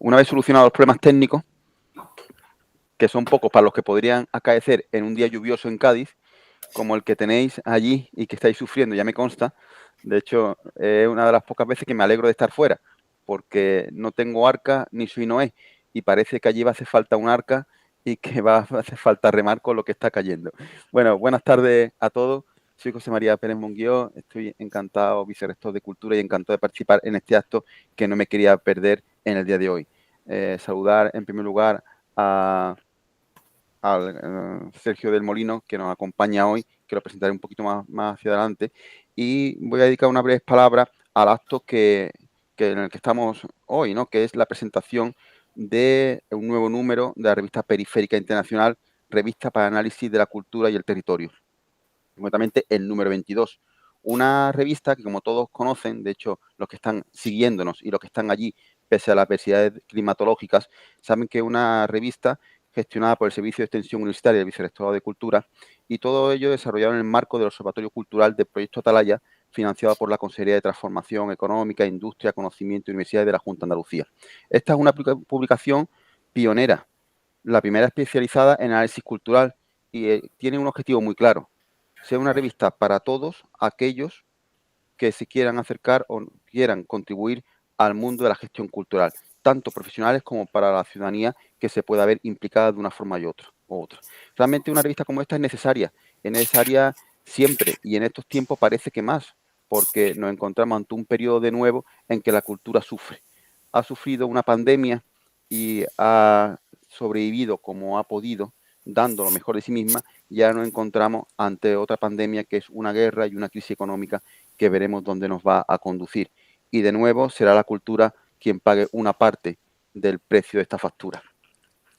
una vez solucionados los problemas técnicos, que son pocos para los que podrían acaecer en un día lluvioso en Cádiz, como el que tenéis allí y que estáis sufriendo, ya me consta. De hecho, es una de las pocas veces que me alegro de estar fuera, porque no tengo arca ni soy Noé, y parece que allí va a hacer falta un arca y que va a hacer falta remar con lo que está cayendo. Bueno, buenas tardes a todos. Soy José María Pérez Monguió, estoy encantado, vicerrector de Cultura, y encantado de participar en este acto que no me quería perder en el día de hoy. Saludar en primer lugar a Sergio del Molino, que nos acompaña hoy, que lo presentaré un poquito más hacia adelante, y voy a dedicar unas breves palabras al acto en el que estamos hoy, ¿no? Que es la presentación de un nuevo número de la revista Periférica Internacional, revista para análisis de la cultura y el territorio, concretamente el número 22. Una revista que, como todos conocen, de hecho, los que están siguiéndonos y los que están allí, pese a las adversidades climatológicas, saben que es una revista gestionada por el Servicio de Extensión Universitaria del Vicerrectorado de Cultura, y todo ello desarrollado en el marco del Observatorio Cultural del Proyecto Atalaya, financiado por la Consejería de Transformación Económica, Industria, Conocimiento y Universidades de la Junta de Andalucía. Esta es una publicación pionera, la primera especializada en análisis cultural, y tiene un objetivo muy claro: ser una revista para todos aquellos que se quieran acercar o quieran contribuir al mundo de la gestión cultural, tanto profesionales como para la ciudadanía que se pueda ver implicada de una forma u otra. Realmente una revista como esta es necesaria siempre, y en estos tiempos parece que más, porque nos encontramos ante un periodo de nuevo en que la cultura sufre. Ha sufrido una pandemia y ha sobrevivido como ha podido, dando lo mejor de sí misma. Ya nos encontramos ante otra pandemia, que es una guerra y una crisis económica que veremos dónde nos va a conducir. Y de nuevo será la cultura quien pague una parte del precio de esta factura.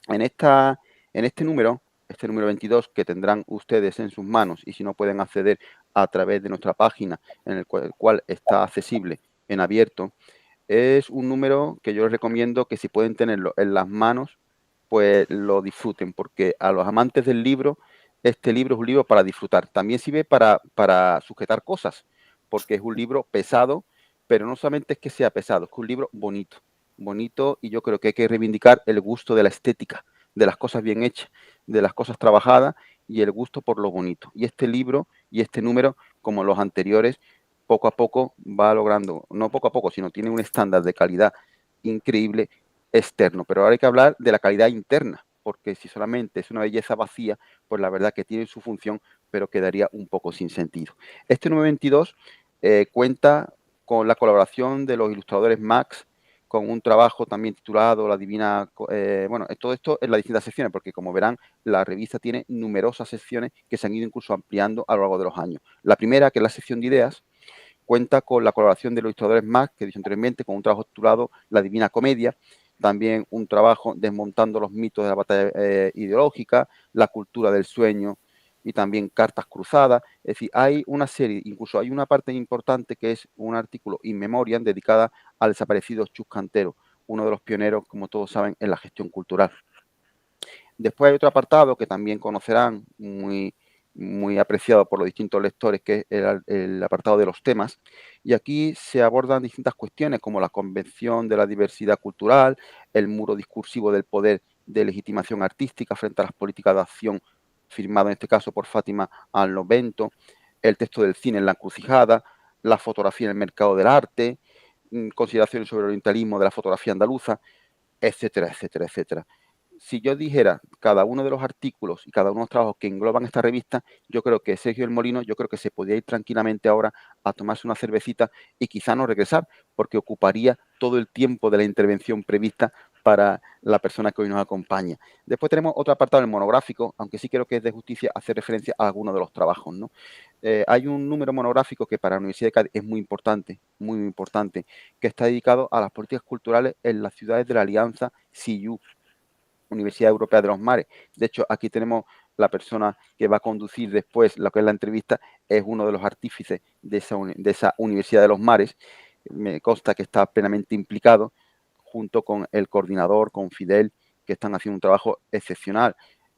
En este número 22, que tendrán ustedes en sus manos, y si no pueden acceder a través de nuestra página, en el cual está accesible en abierto, es un número que yo les recomiendo que, si pueden tenerlo en las manos, pues lo disfruten, porque a los amantes del libro, este libro es un libro para disfrutar. También sirve para sujetar cosas, porque es un libro pesado, pero no solamente es que sea pesado, es que es un libro bonito, bonito, y yo creo que hay que reivindicar el gusto de la estética, de las cosas bien hechas, de las cosas trabajadas, y el gusto por lo bonito. Y este libro y este número, como los anteriores, poco a poco va logrando, no poco a poco, sino tiene un estándar de calidad increíble externo. Pero ahora hay que hablar de la calidad interna, porque si solamente es una belleza vacía, pues la verdad que tiene su función, pero quedaría un poco sin sentido. Este número 22 cuenta con la colaboración de los ilustradores Max, con un trabajo también titulado La Divina... bueno, todo esto en las distintas secciones, porque como verán, la revista tiene numerosas secciones que se han ido incluso ampliando a lo largo de los años. La primera, que es la sección de ideas, cuenta con la colaboración de los ilustradores Max, que he dicho anteriormente, con un trabajo titulado La Divina Comedia, también un trabajo desmontando los mitos de la batalla ideológica, la cultura del sueño, y también Cartas Cruzadas. Es decir, hay una serie, incluso hay una parte importante que es un artículo in memoriam dedicada al desaparecido Chus Cantero, uno de los pioneros, como todos saben, en la gestión cultural. Después hay otro apartado que también conocerán, muy apreciado por los distintos lectores, que es el apartado de los temas, y aquí se abordan distintas cuestiones como la convención de la diversidad cultural, el muro discursivo del poder de legitimación artística frente a las políticas de acción firmado en este caso por Fátima Alnovento, el texto del cine en la encrucijada, la fotografía en el mercado del arte, consideraciones sobre el orientalismo de la fotografía andaluza, etcétera, etcétera, etcétera. Si yo dijera cada uno de los artículos y cada uno de los trabajos que engloban esta revista, yo creo que Sergio del Molino, yo creo que se podría ir tranquilamente ahora a tomarse una cervecita y quizá no regresar, porque ocuparía todo el tiempo de la intervención prevista para la persona que hoy nos acompaña. Después tenemos otro apartado, el monográfico, aunque sí creo que es de justicia hacer referencia a algunos de los trabajos, ¿no? Hay un número monográfico que para la Universidad de Cádiz es muy importante, que está dedicado a las políticas culturales en las ciudades de la Alianza SIU, Universidad Europea de los Mares. De hecho, aquí tenemos la persona que va a conducir después lo que es la entrevista, es uno de los artífices de esa Universidad de los Mares. Me consta que está plenamente implicado, junto con el coordinador, con Fidel, que están haciendo un trabajo excepcional.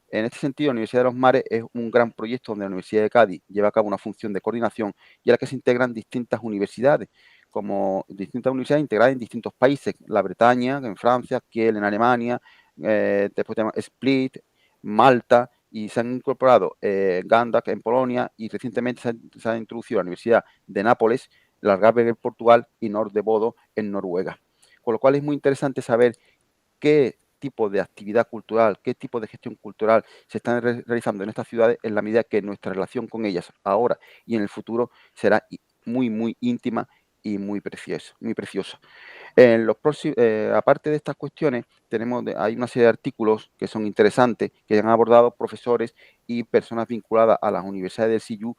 En este sentido, la Universidad de los Mares es un gran proyecto donde la Universidad de Cádiz lleva a cabo una función de coordinación, y a la que se integran distintas universidades, como distintas universidades integradas en distintos países, la Bretaña, en Francia, Kiel en Alemania, después tenemos Split, Malta, y se han incorporado Gdańsk en Polonia, y recientemente se ha introducido la Universidad de Nápoles, el Algarve en Portugal y Nord de Bodo en Noruega. Con lo cual es muy interesante saber qué tipo de actividad cultural, qué tipo de gestión cultural se están realizando en estas ciudades, en la medida que nuestra relación con ellas ahora y en el futuro será muy, muy íntima y muy preciosa. Muy preciosa. En los aparte de estas cuestiones, hay una serie de artículos que son interesantes, que han abordado profesores y personas vinculadas a las universidades del CIU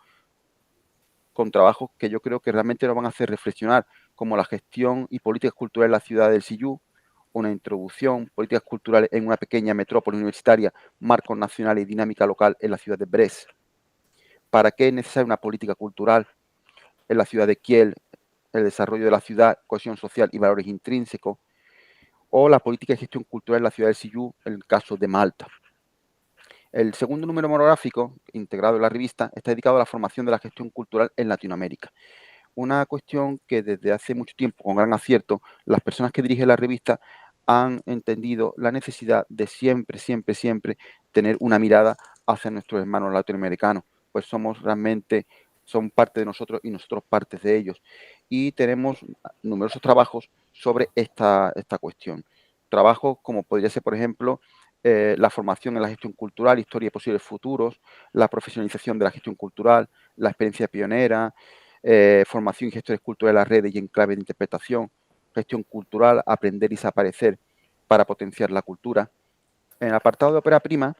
con trabajos que yo creo que realmente nos van a hacer reflexionar, como la gestión y políticas culturales en la ciudad del CIU, una introducción, políticas culturales en una pequeña metrópoli universitaria, marcos nacionales y dinámica local en la ciudad de Brest. ¿Para qué es necesaria una política cultural en la ciudad de Kiel? El desarrollo de la ciudad, cohesión social y valores intrínsecos, o la política de gestión cultural en la ciudad del CIU, en el caso de Malta. El segundo número monográfico, integrado en la revista, está dedicado a la formación de la gestión cultural en Latinoamérica. Una cuestión que desde hace mucho tiempo, con gran acierto, las personas que dirigen la revista han entendido la necesidad de siempre, siempre, siempre tener una mirada hacia nuestros hermanos latinoamericanos, pues son parte de nosotros y nosotros parte de ellos. Y tenemos numerosos trabajos sobre esta cuestión. Trabajos como podría ser, por ejemplo, la formación en la gestión cultural, historia y posibles futuros, la profesionalización de la gestión cultural, la experiencia pionera, formación y gestores culturales de las redes y en clave de interpretación, gestión cultural, aprender y desaparecer para potenciar la cultura. En el apartado de ópera prima,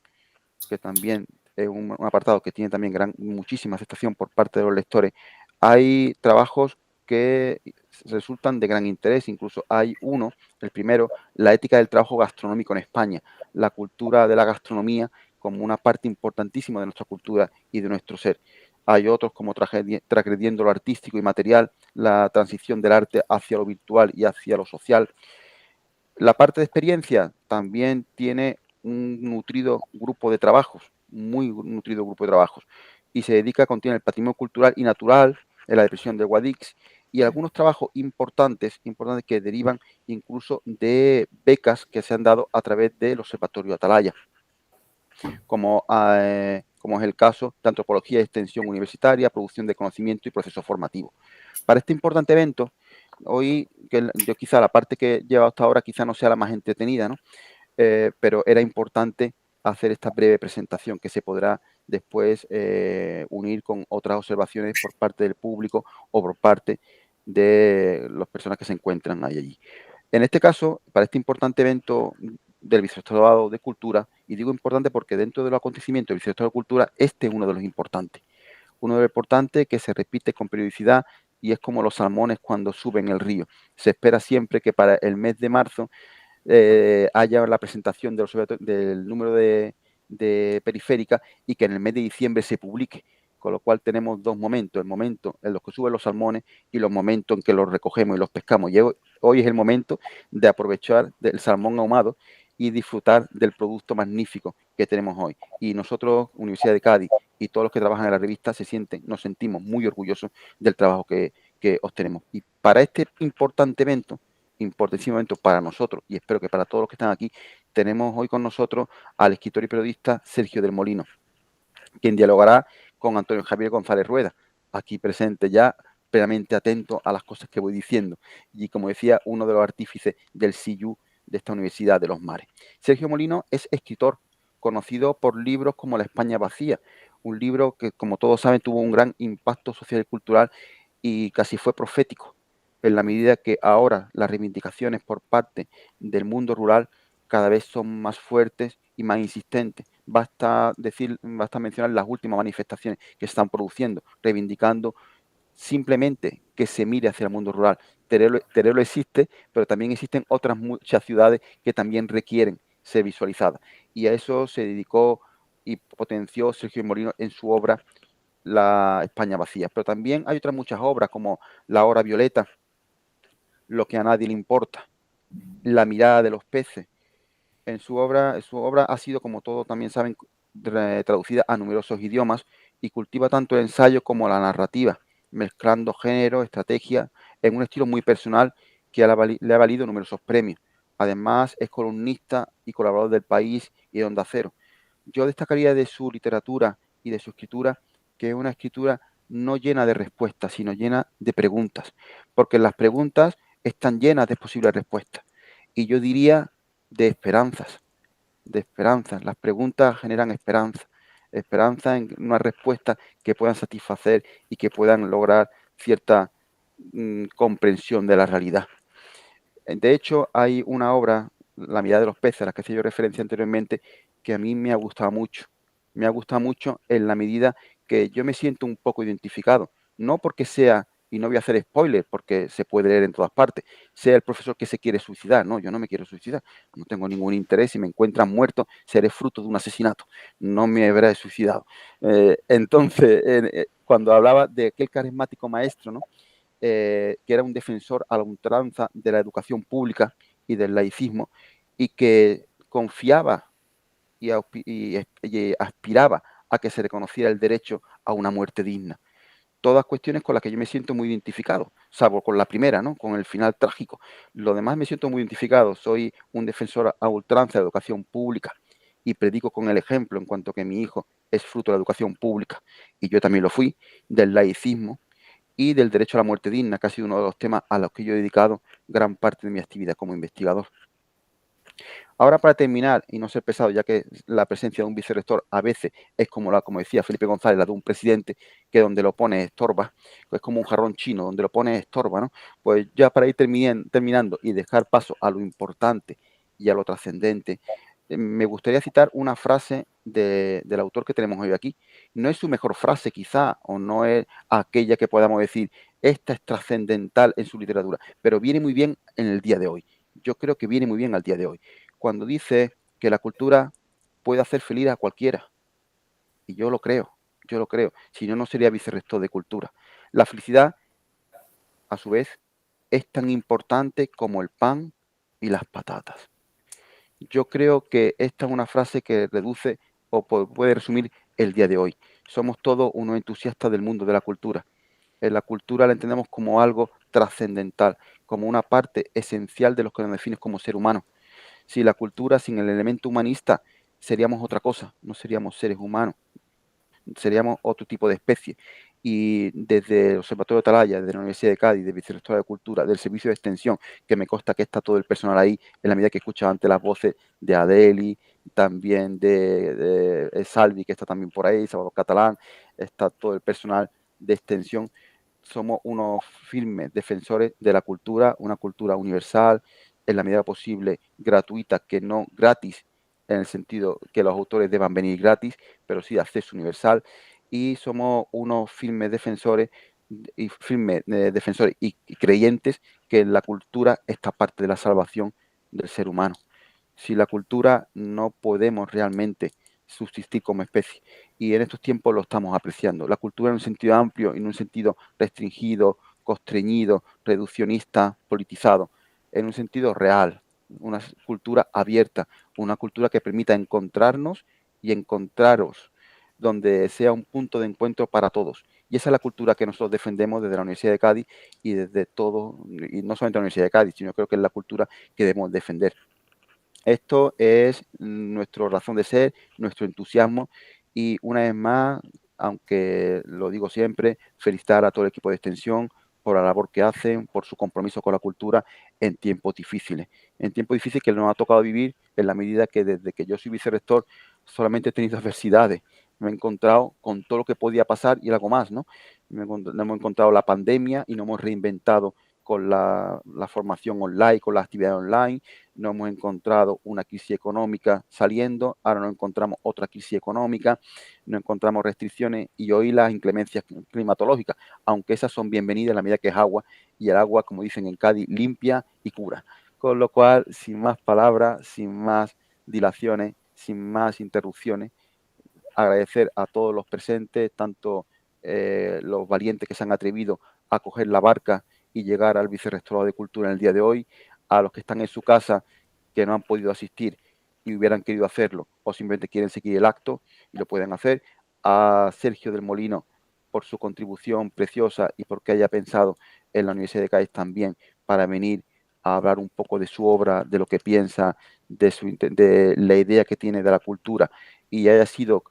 que también es un apartado que tiene también muchísima aceptación por parte de los lectores, hay trabajos que resultan de gran interés. Incluso hay uno, el primero, la ética del trabajo gastronómico en España, la cultura de la gastronomía como una parte importantísima de nuestra cultura y de nuestro ser. Hay otros como transgrediendo lo artístico y material, la transición del arte hacia lo virtual y hacia lo social. La parte de experiencia también tiene un nutrido grupo de trabajos, muy nutrido grupo de trabajos, y contiene el patrimonio cultural y natural, en la depresión de Guadix, y algunos trabajos importantes que derivan incluso de becas que se han dado a través del Observatorio Atalaya, como es el caso de antropología y extensión universitaria, producción de conocimiento y proceso formativo. Para este importante evento, hoy, yo quizá la parte que he llevado hasta ahora quizá no sea la más entretenida, ¿no? Pero era importante hacer esta breve presentación que se podrá después unir con otras observaciones por parte del público o por parte de las personas que se encuentran allí. En este caso, para este importante evento del Vicerrectorado de Cultura, y digo importante porque dentro de los acontecimientos del Vicerrectorado de Cultura, este es uno de los importantes. Uno de los importantes que se repite con periodicidad y es como los salmones cuando suben el río. Se espera siempre que para el mes de marzo haya la presentación del número de periférica y que en el mes de diciembre se publique. Con lo cual tenemos dos momentos, el momento en los que suben los salmones y los momentos en que los recogemos y los pescamos. Y hoy es el momento de aprovechar del salmón ahumado y disfrutar del producto magnífico que tenemos hoy. Y nosotros, Universidad de Cádiz y todos los que trabajan en la revista, nos sentimos muy orgullosos del trabajo que obtenemos. Y para este importantísimo evento para nosotros, y espero que para todos los que están aquí, tenemos hoy con nosotros al escritor y periodista Sergio del Molino, quien dialogará con Antonio Javier González Rueda, aquí presente ya, plenamente atento a las cosas que voy diciendo, y como decía, uno de los artífices del CIU de esta Universidad de los Mares. Sergio Molino es escritor, conocido por libros como La España vacía, un libro que, como todos saben, tuvo un gran impacto social y cultural y casi fue profético, en la medida que ahora las reivindicaciones por parte del mundo rural cada vez son más fuertes y más insistentes. Basta mencionar las últimas manifestaciones que se están produciendo, reivindicando simplemente que se mire hacia el mundo rural. Teruel existe, pero también existen otras muchas ciudades que también requieren ser visualizadas. Y a eso se dedicó y potenció Sergio Molino en su obra La España vacía. Pero también hay otras muchas obras como La hora violeta, Lo que a nadie le importa, La mirada de los peces. Su obra ha sido, como todos también saben, traducida a numerosos idiomas y cultiva tanto el ensayo como la narrativa, mezclando género, estrategia en un estilo muy personal que le ha valido numerosos premios. Además, es columnista y colaborador del País y de Onda Cero. Yo destacaría de su literatura y de su escritura que es una escritura no llena de respuestas, sino llena de preguntas, porque las preguntas están llenas de posibles respuestas. Y yo diría de esperanzas, de esperanzas. Las preguntas generan esperanza, esperanza en una respuesta que puedan satisfacer y que puedan lograr cierta comprensión de la realidad. De hecho, hay una obra, La mirada de los peces, a la que hacía yo referencia anteriormente, que a mí me ha gustado mucho. Me ha gustado mucho en la medida que yo me siento un poco identificado. No porque sea, y no voy a hacer spoiler, porque se puede leer en todas partes, sea el profesor que se quiere suicidar. No, yo no me quiero suicidar. No tengo ningún interés. Si me encuentran muerto, seré fruto de un asesinato. No me habré suicidado. Entonces, cuando hablaba de aquel carismático maestro, ¿no? Que era un defensor a la ultranza de la educación pública y del laicismo, y que confiaba y aspiraba a que se reconociera el derecho a una muerte digna. Todas cuestiones con las que yo me siento muy identificado, salvo con la primera, ¿no? Con el final trágico. Lo demás me siento muy identificado. Soy un defensor a ultranza de la educación pública y predico con el ejemplo en cuanto que mi hijo es fruto de la educación pública, y yo también lo fui, del laicismo y del derecho a la muerte digna, que ha sido uno de los temas a los que yo he dedicado gran parte de mi actividad como investigador. Ahora, para terminar y no ser pesado, ya que la presencia de un vicerrector a veces es como decía Felipe González, la de un presidente, que donde lo pone estorba, es como un jarrón chino, donde lo pone estorba, ¿no? Pues ya para ir terminando y dejar paso a lo importante y a lo trascendente, me gustaría citar una frase del autor que tenemos hoy aquí. No es su mejor frase quizá, o no es aquella que podamos decir, esta es trascendental en su literatura, pero viene muy bien en el día de hoy. Yo creo que viene muy bien al día de hoy, cuando dice que la cultura puede hacer feliz a cualquiera. Y yo lo creo, si no, no sería vicerrector de cultura. La felicidad, a su vez, es tan importante como el pan y las patatas. Yo creo que esta es una frase que reduce o puede resumir el día de hoy. Somos todos unos entusiastas del mundo de la cultura. En la cultura la entendemos como algo trascendental, como una parte esencial de lo que nos define como ser humano. Si la cultura sin el elemento humanista seríamos otra cosa, no seríamos seres humanos, seríamos otro tipo de especie. Y desde el Observatorio de Atalaya, desde la Universidad de Cádiz, de Vicerrectora de Cultura, del Servicio de Extensión, que me consta que está todo el personal ahí, en la medida que escucha antes las voces de Adeli, también de Salvi, que está también por ahí, Salvador Catalán, está todo el personal de extensión. Somos unos firmes defensores de la cultura, una cultura universal, en la medida posible gratuita, que no gratis, en el sentido que los autores deban venir gratis, pero sí de acceso universal, y somos unos firmes defensores y creyentes que la cultura está parte de la salvación del ser humano. Sin la cultura no podemos realmente subsistir como especie, y en estos tiempos lo estamos apreciando. La cultura en un sentido amplio y en un sentido restringido, constreñido, reduccionista, politizado, en un sentido real, una cultura abierta, una cultura que permita encontrarnos y encontraros, donde sea un punto de encuentro para todos. Y esa es la cultura que nosotros defendemos desde la Universidad de Cádiz y desde todo, y no solamente la Universidad de Cádiz, sino creo que es la cultura que debemos defender. Esto es nuestra razón de ser, nuestro entusiasmo, y una vez más, aunque lo digo siempre, felicitar a todo el equipo de extensión por la labor que hacen, por su compromiso con la cultura en tiempos difíciles. En tiempos difíciles que nos ha tocado vivir en la medida que desde que yo soy vicerrector solamente he tenido adversidades. Me he encontrado con todo lo que podía pasar y algo más, ¿no? Nos hemos encontrado la pandemia y nos hemos reinventado con la formación online, con la actividad online. Nos hemos encontrado una crisis económica saliendo, ahora nos encontramos otra crisis económica, nos encontramos restricciones y hoy las inclemencias climatológicas, aunque esas son bienvenidas en la medida que es agua, y el agua, como dicen en Cádiz, limpia y cura. Con lo cual, sin más palabras, sin más dilaciones, sin más interrupciones, agradecer a todos los presentes, tanto los valientes que se han atrevido a coger la barca y llegar al Vicerrectorado de Cultura en el día de hoy, a los que están en su casa que no han podido asistir y hubieran querido hacerlo o simplemente quieren seguir el acto y lo pueden hacer, a Sergio del Molino por su contribución preciosa y porque haya pensado en la Universidad de Cádiz también para venir a hablar un poco de su obra, de lo que piensa, de la idea que tiene de la cultura, y haya sido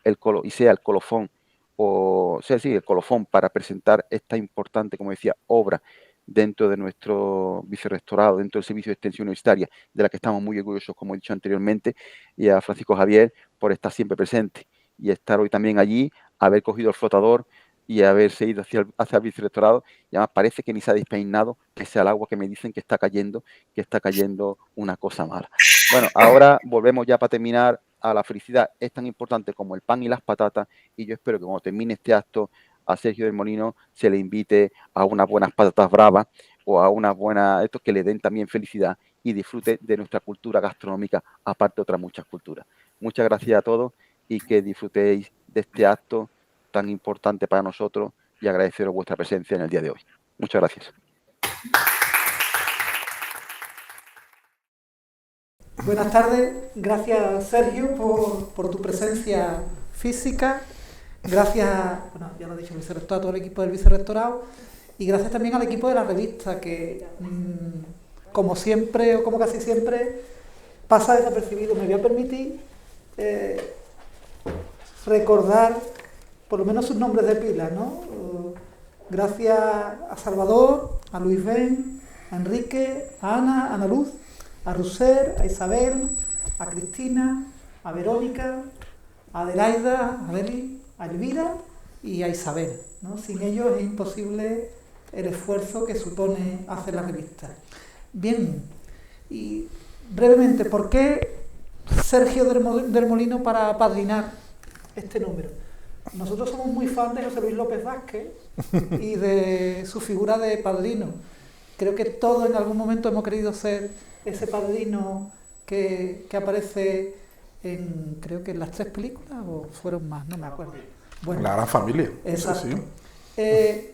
y sea el colofón, o sea, sí, el colofón para presentar esta importante, como decía, obra dentro de nuestro vicerrectorado, dentro del Servicio de Extensión Universitaria, de la que estamos muy orgullosos, como he dicho anteriormente, y a Francisco Javier por estar siempre presente y estar hoy también allí, haber cogido el flotador y haberse ido hacia el vicerrectorado, y además parece que ni se ha despeinado, que sea el agua que me dicen que está cayendo una cosa mala. Bueno, ahora volvemos ya para terminar a la felicidad. Es tan importante como el pan y las patatas, y yo espero que cuando termine este acto a Sergio del Molino se le invite a unas buenas patatas bravas o a unas buenas, estos que le den también felicidad y disfrute de nuestra cultura gastronómica, aparte de otras muchas culturas. Muchas gracias a todos y que disfrutéis de este acto tan importante para nosotros, y agradeceros vuestra presencia en el día de hoy. Muchas gracias. Buenas tardes, gracias Sergio por tu presencia física, gracias, bueno, ya lo he dicho, a todo el equipo del vicerrectorado, y gracias también al equipo de la revista que, como siempre o como casi siempre, pasa desapercibido. Me voy a permitir recordar por lo menos sus nombres de pila, ¿no? Gracias a Salvador, a Luis Ben, a Enrique, a Ana, a Ana Luz, a Roser, a Isabel, a Cristina, a Verónica, a Adelaida, a Beli, a Elvira y a Isabel, ¿no? Sin ellos es imposible el esfuerzo que supone hacer la revista. Bien, y brevemente, ¿por qué Sergio del Molino para apadrinar este número? Nosotros somos muy fans de José Luis López Vázquez y de su figura de padrino. Creo que todos en algún momento hemos querido ser ese padrino que aparece en, creo que en las 3 películas, o fueron más, no me acuerdo. Bueno, La Gran Familia. Exacto. Sí.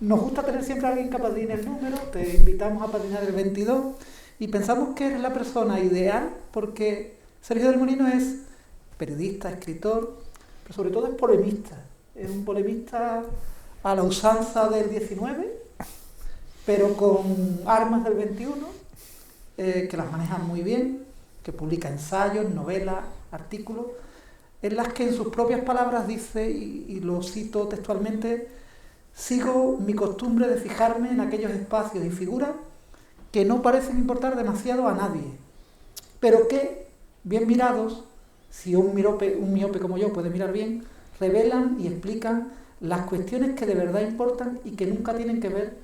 Nos gusta tener siempre a alguien que apadrine el número, te invitamos a apadrinar el 22 y pensamos que eres la persona ideal porque Sergio del Molino es periodista, escritor, pero sobre todo es polemista. Es un polemista a la usanza del 19, pero con armas del 21, que las maneja muy bien, que publica ensayos, novelas, artículos, en las que en sus propias palabras dice, y lo cito textualmente: sigo mi costumbre de fijarme en aquellos espacios y figuras que no parecen importar demasiado a nadie, pero que, bien mirados, si un miope como yo puede mirar bien, revelan y explican las cuestiones que de verdad importan y que nunca tienen que ver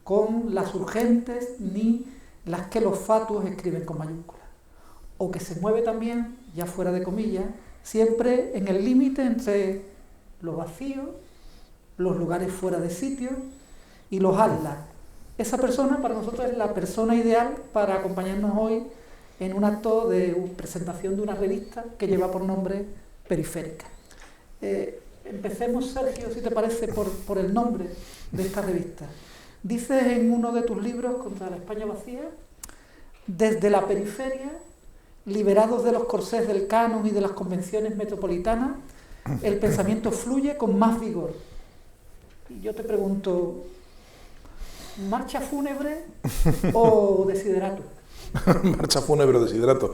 con las urgentes ni las que los fatuos escriben con mayúsculas. O que se mueve también, ya fuera de comillas, siempre en el límite entre lo vacío, los lugares fuera de sitio y los atlas. Esa persona para nosotros es la persona ideal para acompañarnos hoy en un acto de presentación de una revista que lleva por nombre Periférica. Empecemos, Sergio, si te parece, por el nombre de esta revista. Dices en uno de tus libros, Contra la España vacía: desde la periferia, liberados de los corsés del canon y de las convenciones metropolitanas, el pensamiento fluye con más vigor. Y yo te pregunto, ¿marcha fúnebre o desiderato? Marcha fúnebre o desiderato.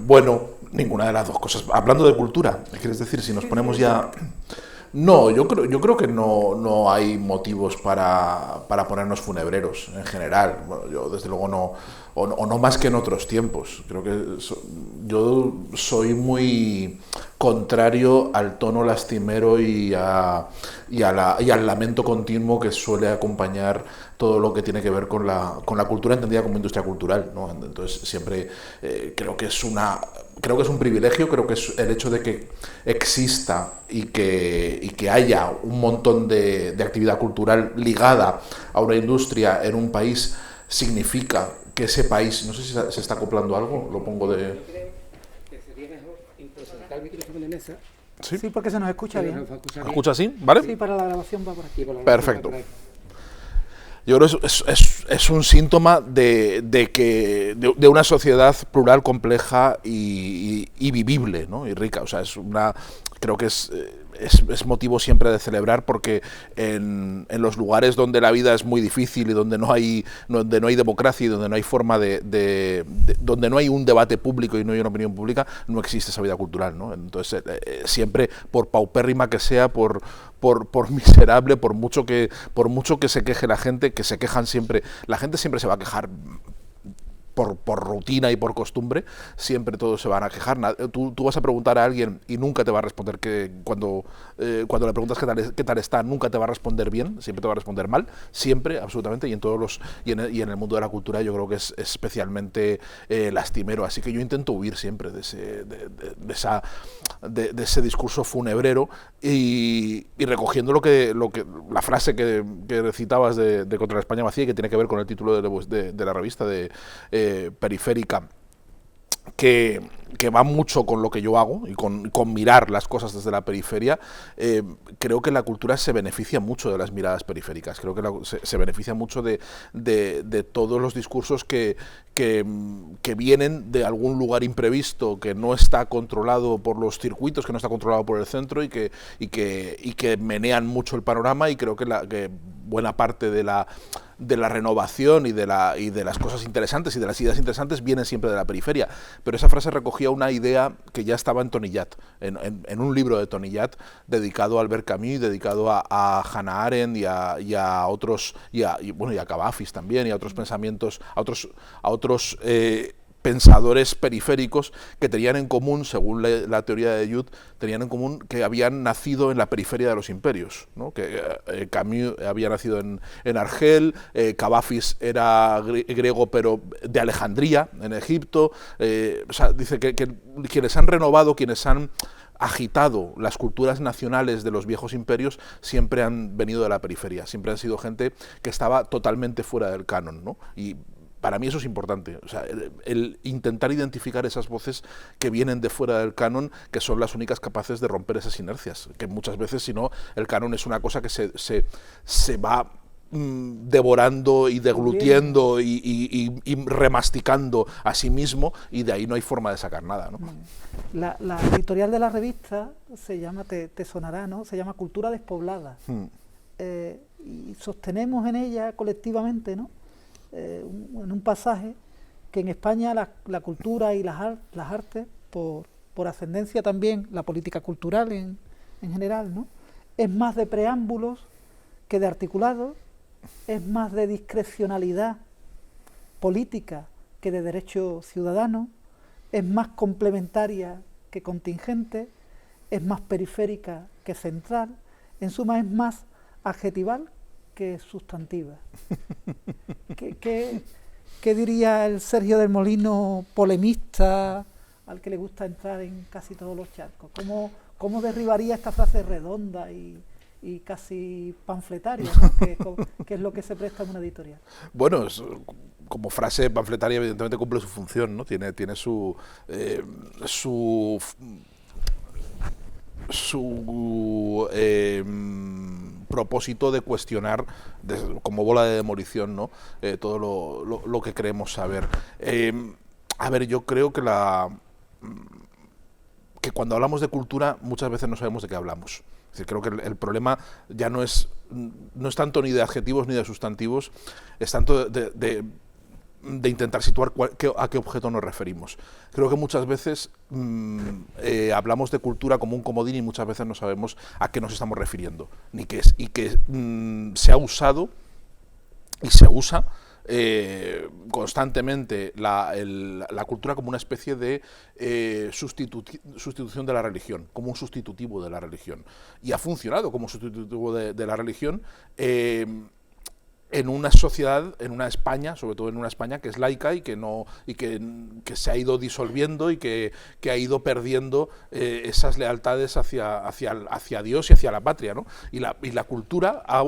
Bueno, ninguna de las dos cosas. Hablando de cultura, ¿quieres decir? Si nos ponemos ya... No, yo creo que no hay motivos para ponernos funebreros en general. Bueno, yo desde luego no, o no más que en otros tiempos. Creo que yo soy muy contrario al tono lastimero y al lamento continuo que suele acompañar todo lo que tiene que ver con la cultura entendida como industria cultural, ¿no? Entonces siempre creo que es un privilegio, creo que es el hecho de que exista y que haya un montón de actividad cultural ligada a una industria en un país significa que ese país, no sé si se está acoplando algo, lo pongo de... Que sería mejor incluso sacar el micrófono de mesa. Sí, porque se nos escucha bien. ¿Se escucha así? ¿Vale? Sí, para la grabación va por aquí. Perfecto. Yo creo que es un síntoma de una sociedad plural, compleja y vivible, ¿no? Y rica. O sea, creo que es es motivo siempre de celebrar, porque en los lugares donde la vida es muy difícil y donde no hay democracia y donde no hay forma donde no hay un debate público y no hay una opinión pública, no existe esa vida cultural, ¿no? Entonces, siempre, por paupérrima que sea, por miserable, por mucho que se queje la gente, que se quejan siempre, la gente siempre se va a quejar por rutina y por costumbre, siempre todos se van a quejar. Tú vas a preguntar a alguien y nunca te va a responder que cuando le preguntas qué tal está, nunca te va a responder bien, siempre te va a responder mal, siempre, absolutamente, y en el mundo de la cultura yo creo que es especialmente lastimero. Así que yo intento huir siempre de ese discurso funebrero y recogiendo la frase que recitabas de Contra la España vacía, y que tiene que ver con el título de la revista de Periférica, que va mucho con lo que yo hago y con mirar las cosas desde la periferia. Creo que la cultura se beneficia mucho de las miradas periféricas, creo que se beneficia mucho de todos los discursos que vienen de algún lugar imprevisto, que no está controlado por los circuitos, que no está controlado por el centro, y que menean mucho el panorama. Y creo que buena parte de la renovación y de las cosas interesantes y de las ideas interesantes vienen siempre de la periferia. Pero esa frase recogía una idea que ya estaba en Tonillat, en un libro de Tonillat dedicado a Albert Camus, dedicado a Hannah Arendt y a otros, y a Cavafis también, y a otros pensamientos, a otros pensadores periféricos que tenían en común, según la teoría de Jud, tenían en común que habían nacido en la periferia de los imperios, ¿no? Que Camus había nacido en Argel, Cavafis era griego pero de Alejandría, en Egipto. O sea, dice que quienes han renovado, quienes han agitado las culturas nacionales de los viejos imperios, siempre han venido de la periferia, siempre han sido gente que estaba totalmente fuera del canon, ¿no? Y para mí eso es importante, o sea, el intentar identificar esas voces que vienen de fuera del canon, que son las únicas capaces de romper esas inercias, que muchas veces, si no, el canon es una cosa que se va devorando y deglutiendo y remasticando a sí mismo, y de ahí no hay forma de sacar nada, ¿no? La editorial de la revista se llama, te sonará, ¿no? Se llama Cultura Despoblada. Y sostenemos en ella colectivamente, ¿no? En un pasaje, que en España la cultura y las artes, por ascendencia también, la política cultural en general, ¿no? Es más de preámbulos que de articulados, es más de discrecionalidad política que de derecho ciudadano, es más complementaria que contingente, es más periférica que central, en suma es más adjetival que sustantiva. ¿Qué diría el Sergio del Molino, polemista, al que le gusta entrar en casi todos los charcos? ¿Cómo derribaría esta frase redonda y casi panfletaria, ¿no? que es lo que se presta en una editorial? Bueno, como frase panfletaria evidentemente cumple su función, ¿no? Tiene su propósito de cuestionar como bola de demolición, ¿no? Todo lo que creemos saber. A ver, yo creo que cuando hablamos de cultura muchas veces no sabemos de qué hablamos. Es decir, creo que el problema ya no es tanto ni de adjetivos ni de sustantivos, es tanto de intentar situar a qué objeto nos referimos. Creo que muchas veces hablamos de cultura como un comodín y muchas veces no sabemos a qué nos estamos refiriendo, ni qué es, y que se ha usado y se usa constantemente la cultura como una especie de sustitución de la religión, como un sustitutivo de la religión, y ha funcionado como sustitutivo de la religión en una sociedad, en una España, sobre todo en una España que es laica y que se ha ido disolviendo y que ha ido perdiendo esas lealtades hacia Dios y hacia la patria, ¿no? Y la cultura ha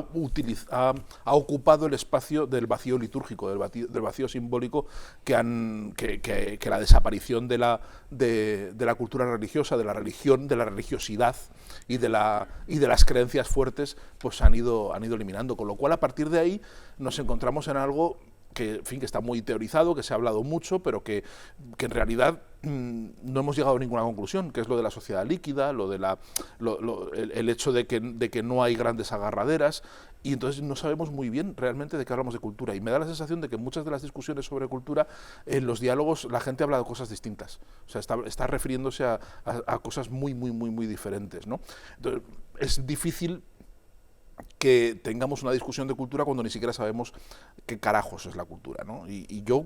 ocupado el espacio del vacío litúrgico, del vacío simbólico que la desaparición de la cultura religiosa, de la religión, de la religiosidad y de las creencias fuertes, pues han ido eliminando, con lo cual a partir de ahí nos encontramos en algo en fin, que está muy teorizado, que se ha hablado mucho, pero que en realidad no hemos llegado a ninguna conclusión, que es lo de la sociedad líquida, el hecho de que no hay grandes agarraderas, y entonces no sabemos muy bien realmente de qué hablamos de cultura. Y me da la sensación de que muchas de las discusiones sobre cultura, en los diálogos, la gente habla de cosas distintas. O sea, está refiriéndose a cosas muy, muy, muy, muy diferentes, ¿no? Entonces, es difícil que tengamos una discusión de cultura cuando ni siquiera sabemos qué carajos es la cultura, ¿no? Y yo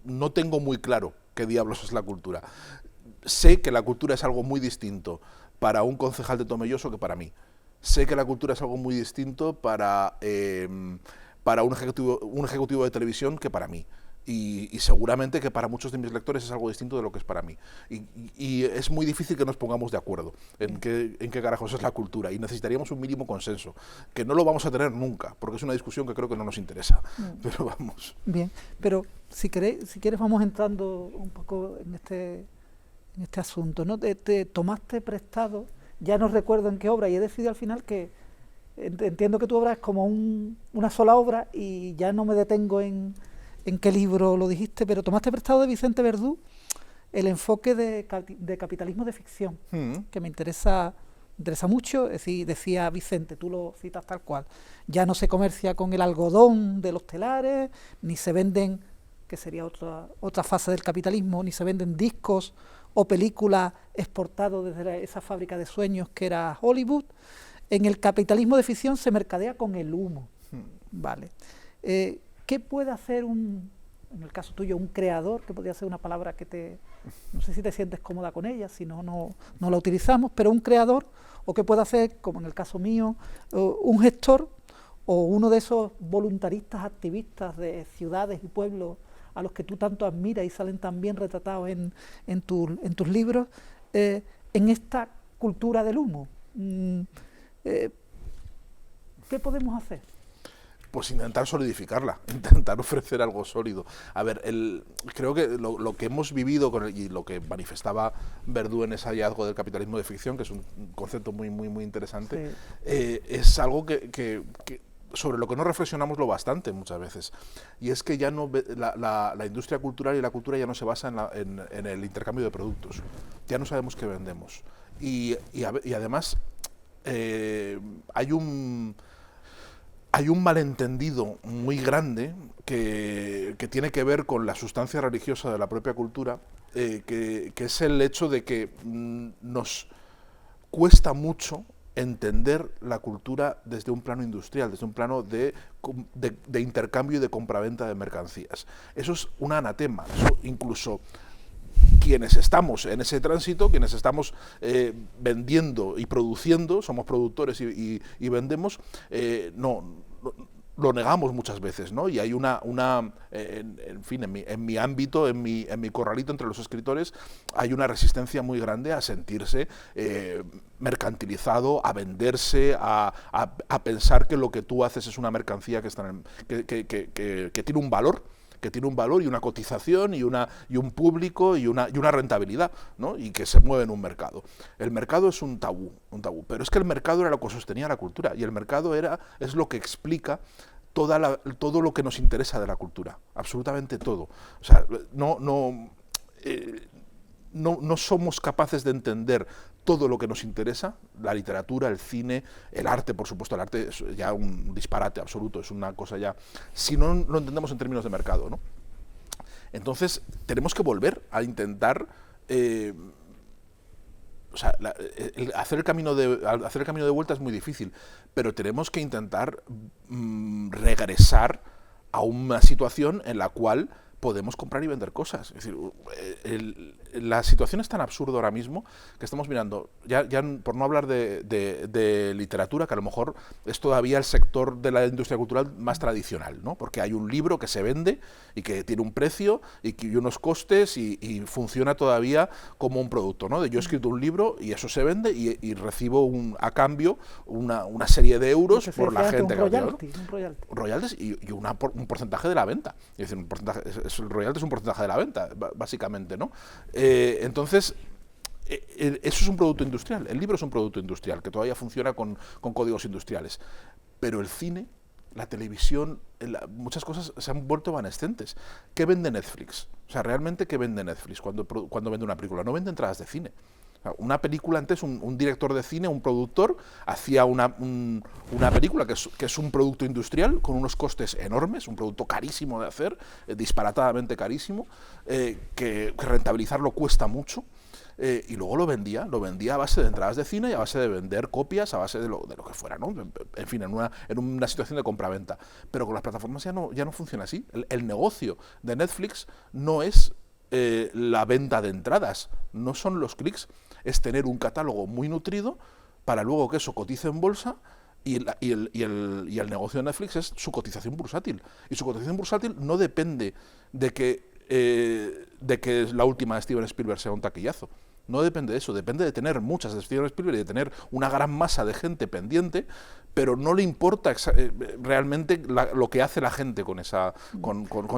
no tengo muy claro qué diablos es la cultura. Sé que la cultura es algo muy distinto para un concejal de Tomelloso que para mí. Sé que la cultura es algo muy distinto para un ejecutivo de televisión que para mí. Y seguramente que para muchos de mis lectores es algo distinto de lo que es para mí. Y es muy difícil que nos pongamos de acuerdo en qué carajos es la cultura. Y necesitaríamos un mínimo consenso, que no lo vamos a tener nunca, porque es una discusión que creo que no nos interesa. Pero vamos. Bien, pero si quieres vamos entrando un poco en este asunto, ¿no? Te tomaste prestado, ya no recuerdo en qué obra, y he decidido al final que entiendo que tu obra es como una sola obra, y ya no me detengo en qué libro lo dijiste, pero tomaste prestado de Vicente Verdú el enfoque de capitalismo de ficción, que me interesa mucho. Es decir, decía Vicente, tú lo citas tal cual, ya no se comercia con el algodón de los telares, ni se venden, que sería otra fase del capitalismo, ni se venden discos o películas exportados desde esa fábrica de sueños que era Hollywood. En el capitalismo de ficción se mercadea con el humo. Vale. ¿Qué puede hacer en el caso tuyo, un creador? Que podría ser una palabra que no sé si te sientes cómoda con ella, si no la utilizamos, pero un creador, o qué puede hacer, como en el caso mío, un gestor o uno de esos voluntaristas activistas de ciudades y pueblos a los que tú tanto admiras y salen tan bien retratados en tus libros, en esta cultura del humo. ¿Qué podemos hacer? Pues intentar solidificarla, intentar ofrecer algo sólido. A ver, creo que lo que hemos vivido y lo que manifestaba Verdú en ese hallazgo del capitalismo de ficción, que es un concepto muy, muy, muy interesante, sí, es algo que sobre lo que no reflexionamos lo bastante muchas veces, y es que ya no la industria cultural y la cultura ya no se basa en el intercambio de productos, ya no sabemos qué vendemos, y además hay un malentendido muy grande que tiene que ver con la sustancia religiosa de la propia cultura, que es el hecho de que nos cuesta mucho entender la cultura desde un plano industrial, desde un plano de intercambio y de compraventa de mercancías. Eso es un anatema. Eso incluso quienes estamos en ese tránsito, quienes estamos vendiendo y produciendo, somos productores y vendemos, lo negamos muchas veces, ¿no? Y hay en fin, en mi ámbito, en mi corralito entre los escritores, hay una resistencia muy grande a sentirse mercantilizado, a venderse, a pensar que lo que tú haces es una mercancía que tiene un valor, y una cotización y un público y una rentabilidad, ¿no? Y que se mueve en un mercado. El mercado es un tabú, pero es que el mercado era lo que sostenía la cultura, y el mercado es lo que explica todo lo que nos interesa de la cultura, absolutamente todo. O sea, no somos capaces de entender todo lo que nos interesa, la literatura, el cine, el arte, por supuesto. El arte es ya un disparate absoluto, es una cosa ya, si no lo entendemos en términos de mercado, ¿no? Entonces tenemos que volver a intentar hacer el camino de vuelta es muy difícil, pero tenemos que intentar regresar a una situación en la cual podemos comprar y vender cosas. Es decir, la situación es tan absurda ahora mismo que estamos mirando, ya por no hablar de literatura, que a lo mejor es todavía el sector de la industria cultural más tradicional, ¿no? Porque hay un libro que se vende y que tiene un precio y unos costes y funciona todavía como un producto, ¿no? Yo he escrito un libro y eso se vende y recibo a cambio una serie de euros por la gente. Un royalties y un porcentaje de la venta. Es decir, el royalty es un porcentaje de la venta, básicamente, ¿no? Entonces, eso es un producto industrial. El libro es un producto industrial que todavía funciona con códigos industriales. Pero el cine la televisión, muchas cosas se han vuelto evanescentes. ¿Qué vende Netflix? O sea, realmente, ¿qué vende Netflix cuando vende una película? No vende entradas de cine. Una película antes, un director de cine, un productor, hacía una película que es un producto industrial con unos costes enormes, un producto carísimo de hacer, disparatadamente carísimo, que rentabilizarlo cuesta mucho. Y luego lo vendía a base de entradas de cine y a base de vender copias, a base de lo que fuera, ¿no? En fin, en una situación de compraventa. Pero con las plataformas ya no funciona así. El negocio de Netflix no es la venta de entradas, no son los clics, es tener un catálogo muy nutrido para luego que eso cotice en bolsa. Y el negocio de Netflix es su cotización bursátil. Y su cotización bursátil no depende de que la última de Steven Spielberg sea un taquillazo. No depende de eso, depende de tener muchas de Steven Spielberg y de tener una gran masa de gente pendiente, pero no le importa realmente lo que hace la gente con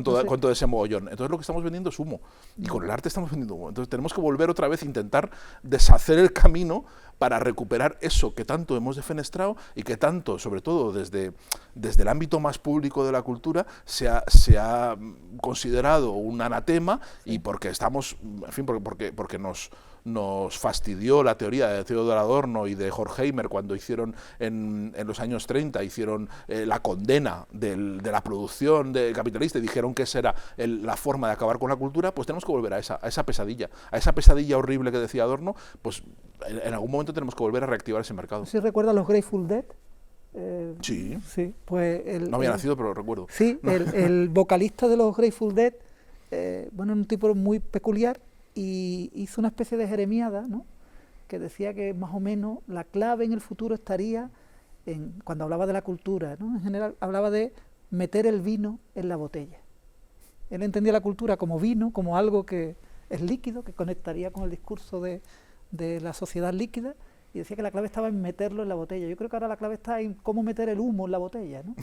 todo ese mogollón. Entonces lo que estamos vendiendo es humo, y con el arte estamos vendiendo humo. Entonces tenemos que volver otra vez a intentar deshacer el camino para recuperar eso que tanto hemos defenestrado y que tanto, sobre todo desde el ámbito más público de la cultura, se ha considerado un anatema, y porque estamos, en fin, porque nos fastidió la teoría de Theodor Adorno y de Horkheimer cuando hicieron en los años 30, hicieron la condena de la producción capitalista, y dijeron que esa era la forma de acabar con la cultura. Pues tenemos que volver a esa pesadilla horrible que decía Adorno. Pues en algún momento tenemos que volver a reactivar ese mercado. ¿Sí recuerdas los Grateful Dead? Sí. Sí, pues no había nacido, pero lo recuerdo. Sí, el vocalista de los Grateful Dead, bueno, un tipo muy peculiar, y hizo una especie de jeremiada, ¿no? Que decía que más o menos la clave en el futuro estaría cuando hablaba de la cultura, ¿no? En general hablaba de meter el vino en la botella. Él entendía la cultura como vino, como algo que es líquido, que conectaría con el discurso de la sociedad líquida, y decía que la clave estaba en meterlo en la botella. Yo creo que ahora la clave está en cómo meter el humo en la botella, ¿no?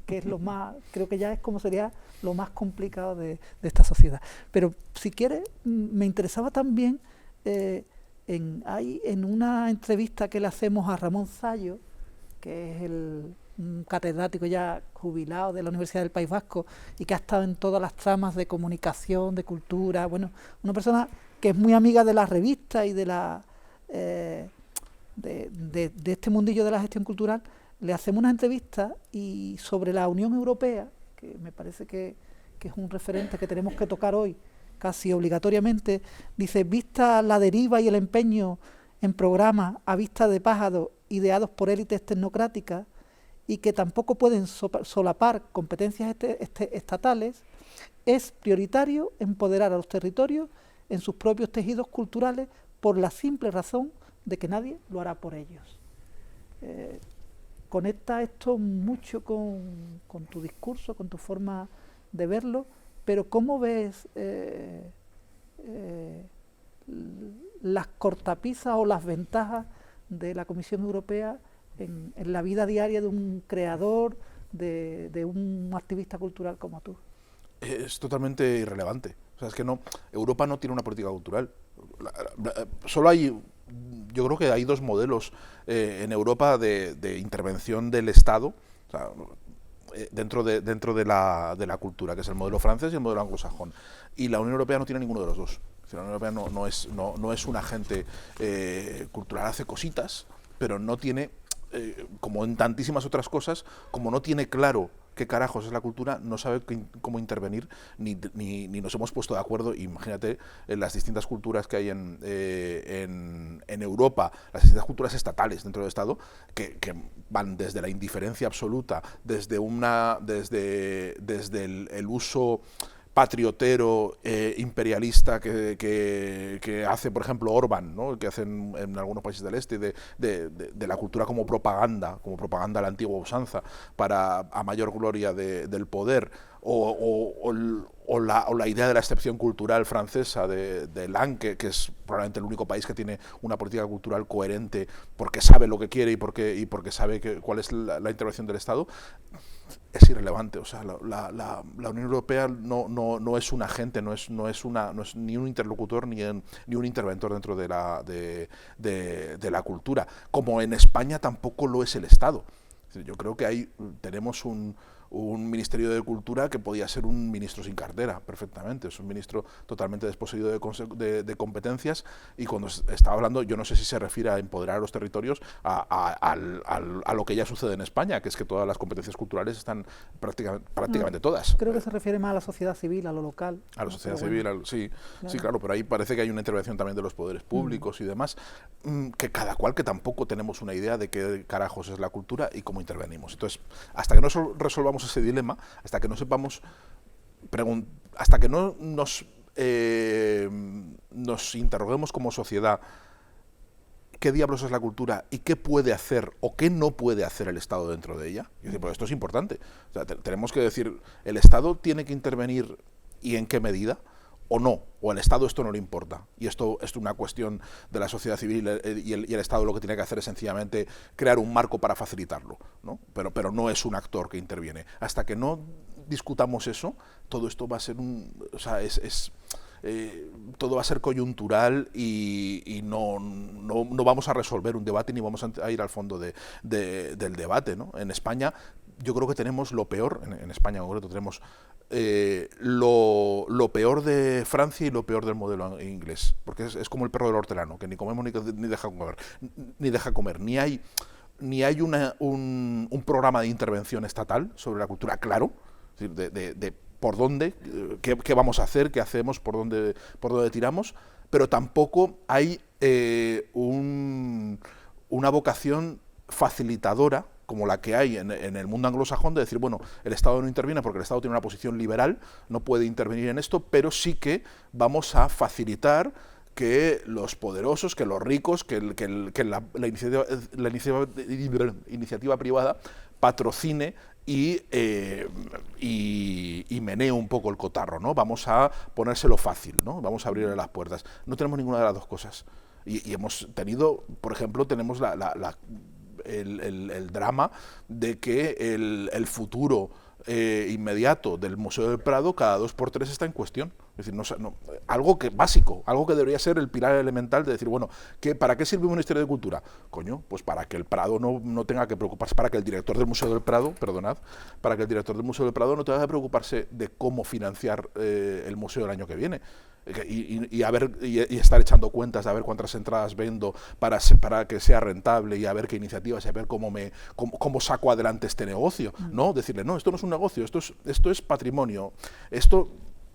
Que es lo más, creo que ya es como sería lo más complicado de esta sociedad. Pero si quieres, me interesaba también en una entrevista que le hacemos a Ramón Zallo, que es un catedrático ya jubilado de la Universidad del País Vasco y que ha estado en todas las tramas de comunicación, de cultura, bueno, una persona que es muy amiga de las revistas y de este mundillo de la gestión cultural. Le hacemos una entrevista y sobre la Unión Europea, que me parece que es un referente que tenemos que tocar hoy casi obligatoriamente. Dice: vista la deriva y el empeño en programas a vista de pájaros ideados por élites tecnocráticas y que tampoco pueden solapar competencias estatales, es prioritario empoderar a los territorios en sus propios tejidos culturales por la simple razón de que nadie lo hará por ellos. Conecta esto mucho con tu discurso, con tu forma de verlo, pero ¿cómo ves las cortapisas o las ventajas de la Comisión Europea en la vida diaria de un creador, de un activista cultural como tú? Es totalmente irrelevante. O sea, es que Europa no tiene una política cultural. Solo hay, yo creo que hay dos modelos en Europa de intervención del Estado, o sea, dentro de la cultura, que es el modelo francés y el modelo anglosajón. Y la Unión Europea no tiene ninguno de los dos. La Unión Europea no es un agente cultural, hace cositas, pero no tiene, como en tantísimas otras cosas, como no tiene claro qué carajos es la cultura, no sabe cómo intervenir, ni nos hemos puesto de acuerdo. Imagínate en las distintas culturas que hay en Europa, las distintas culturas estatales dentro del Estado, que van desde la indiferencia absoluta, desde el uso patriotero, imperialista que hace, por ejemplo, Orbán, ¿no? Que hacen en algunos países del este, de la cultura como propaganda a la antigua usanza, a mayor gloria del poder, o la idea de la excepción cultural francesa de Lange, que es probablemente el único país que tiene una política cultural coherente porque sabe lo que quiere y porque sabe cuál es la intervención del Estado. Es irrelevante. O sea, la Unión Europea no es un agente, no es ni un interlocutor ni un interventor dentro de la cultura, como en España tampoco lo es el Estado. Yo creo que tenemos un Ministerio de Cultura que podía ser un ministro sin cartera, perfectamente. Es un ministro totalmente desposeído de competencias, y cuando estaba hablando, yo no sé si se refiere a empoderar a los territorios, a lo que ya sucede en España, que es que todas las competencias culturales están prácticamente todas. Creo que se refiere más a la sociedad civil, a lo local. A la sociedad civil, sí, Claro. sí, claro, pero ahí parece que hay una intervención también de los poderes públicos y demás, que cada cual, que tampoco tenemos una idea de qué carajos es la cultura y cómo intervenimos. Entonces, hasta que no resolvamos ese dilema, hasta que no sepamos, hasta que no nos interroguemos como sociedad qué diablos es la cultura y qué puede hacer o qué no puede hacer el Estado dentro de ella. Y decir, pues esto es importante. O sea, tenemos que decir, ¿el Estado tiene que intervenir y en qué medida? O no, o al Estado esto no le importa. Y esto es una cuestión de la sociedad civil, y el Estado lo que tiene que hacer es sencillamente crear un marco para facilitarlo, ¿no? Pero no es un actor que interviene. Hasta que no discutamos eso, todo esto va a ser todo va a ser coyuntural, y no vamos a resolver un debate ni vamos a ir al fondo del debate, ¿no? En España yo creo que tenemos lo peor, en España en concreto tenemos lo peor de Francia y lo peor del modelo inglés, porque es como el perro del hortelano, que ni comemos ni deja comer, ni hay un programa de intervención estatal sobre la cultura claro, es decir, de por dónde, qué vamos a hacer, qué hacemos, por dónde tiramos, pero tampoco hay una vocación facilitadora como la que hay en el mundo anglosajón, de decir, bueno, el Estado no interviene porque el Estado tiene una posición liberal, no puede intervenir en esto, pero sí que vamos a facilitar que los poderosos, que los ricos, que la iniciativa privada patrocine y menee un poco el cotarro, ¿no? Vamos a ponérselo fácil, ¿no? Vamos a abrirle las puertas. No tenemos ninguna de las dos cosas. Y hemos tenido, por ejemplo, tenemos el drama de que el futuro inmediato del Museo del Prado cada 2 por 3 está en cuestión. Es decir, algo básico, algo que debería ser el pilar elemental de decir, bueno, ¿para qué sirve un Ministerio de Cultura? Coño, pues para que el Prado no tenga que preocuparse, para que el director del Museo del Prado, para que el director del Museo del Prado no tenga que preocuparse de cómo financiar el museo el año que viene. Y estar echando cuentas de a ver cuántas entradas vendo para que sea rentable, y a ver qué iniciativas, y a ver cómo saco adelante este negocio, ¿no? Decirle, no, esto no es un negocio, esto es patrimonio,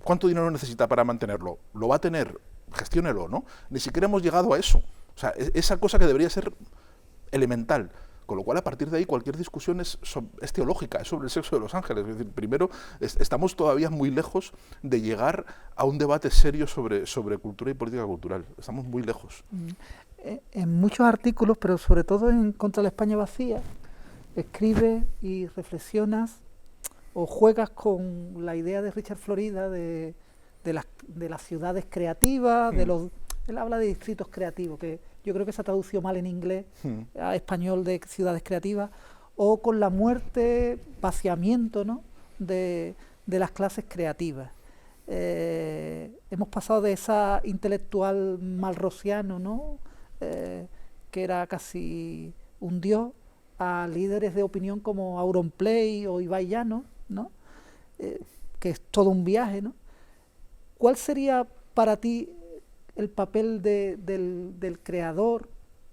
¿cuánto dinero necesita para mantenerlo? ¿Lo va a tener? Gestiónelo, ¿no? Ni siquiera hemos llegado a eso. O sea, esa cosa que debería ser elemental. Con lo cual, a partir de ahí, cualquier discusión es teológica, es sobre el sexo de los ángeles. Es decir, primero, estamos todavía muy lejos de llegar a un debate serio sobre cultura y política cultural. Estamos muy lejos. En muchos artículos, pero sobre todo en Contra la España Vacía, escribes y reflexionas o juegas con la idea de Richard Florida de las ciudades creativas, él habla de distritos creativos, que yo creo que se ha traducido mal en inglés a español, de ciudades creativas, o con la muerte, vaciamiento, ¿no?, de las clases creativas. Hemos pasado de esa intelectual malrosiano, ¿no?, que era casi un dios, a líderes de opinión como Auronplay o Ibai Llano, ¿no?, que es todo un viaje, ¿no? ¿Cuál sería para ti el papel del creador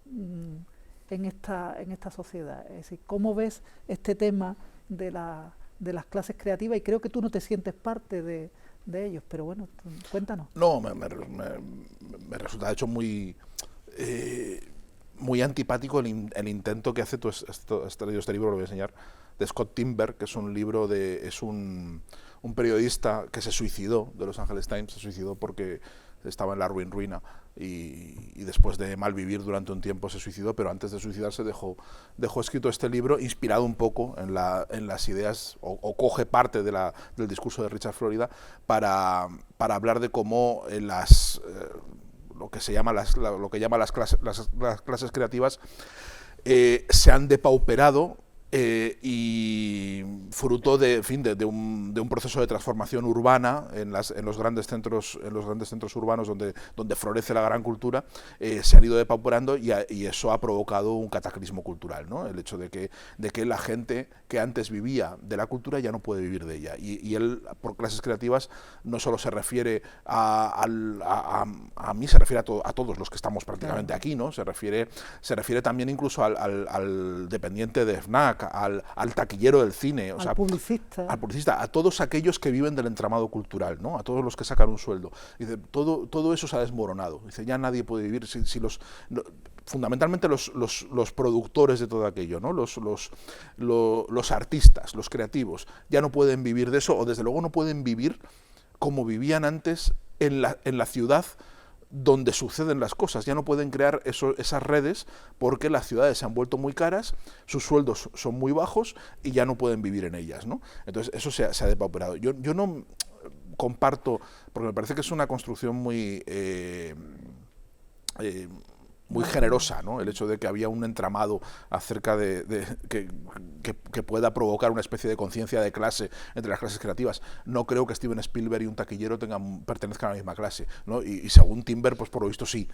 en esta sociedad? Es decir, ¿cómo ves este tema de las clases creativas? Y creo que tú no te sientes parte de ellos, pero bueno, cuéntanos. No, me resulta de hecho muy antipático el intento que hace este libro, lo voy a enseñar, de Scott Timber, que es un libro es un periodista que se suicidó, de Los Angeles Times, se suicidó porque estaba en la ruina, y después de malvivir durante un tiempo se suicidó, pero antes de suicidarse dejó escrito este libro, inspirado un poco en las ideas, o coge parte del discurso de Richard Florida para hablar de cómo lo que llama las clases creativas se han depauperado y fruto de, en fin, de un proceso de transformación urbana en los grandes centros urbanos donde florece la gran cultura, se han ido depauperando y eso ha provocado un cataclismo cultural, ¿no? El hecho de que la gente que antes vivía de la cultura ya no puede vivir de ella, y él, por clases creativas, no solo se refiere a mí, se refiere a todos los que estamos prácticamente aquí, ¿no? Se refiere también incluso al dependiente de FNAC, al taquillero del cine, al publicista, a todos aquellos que viven del entramado cultural, ¿no? A todos los que sacan un sueldo. Dice, todo eso se ha desmoronado. Dice, ya nadie puede vivir fundamentalmente los productores de todo aquello, ¿no? Los artistas, los creativos, ya no pueden vivir de eso, o desde luego no pueden vivir como vivían antes en la ciudad donde suceden las cosas. Ya no pueden crear esas redes porque las ciudades se han vuelto muy caras, sus sueldos son muy bajos y ya no pueden vivir en ellas, ¿no? Entonces eso se ha depauperado. Yo no comparto, porque me parece que es una construcción muy generosa, ¿no? El hecho de que había un entramado acerca que pueda provocar una especie de conciencia de clase entre las clases creativas. No creo que Steven Spielberg y un taquillero pertenezcan a la misma clase, ¿no? Y según Timber, pues por lo visto sí,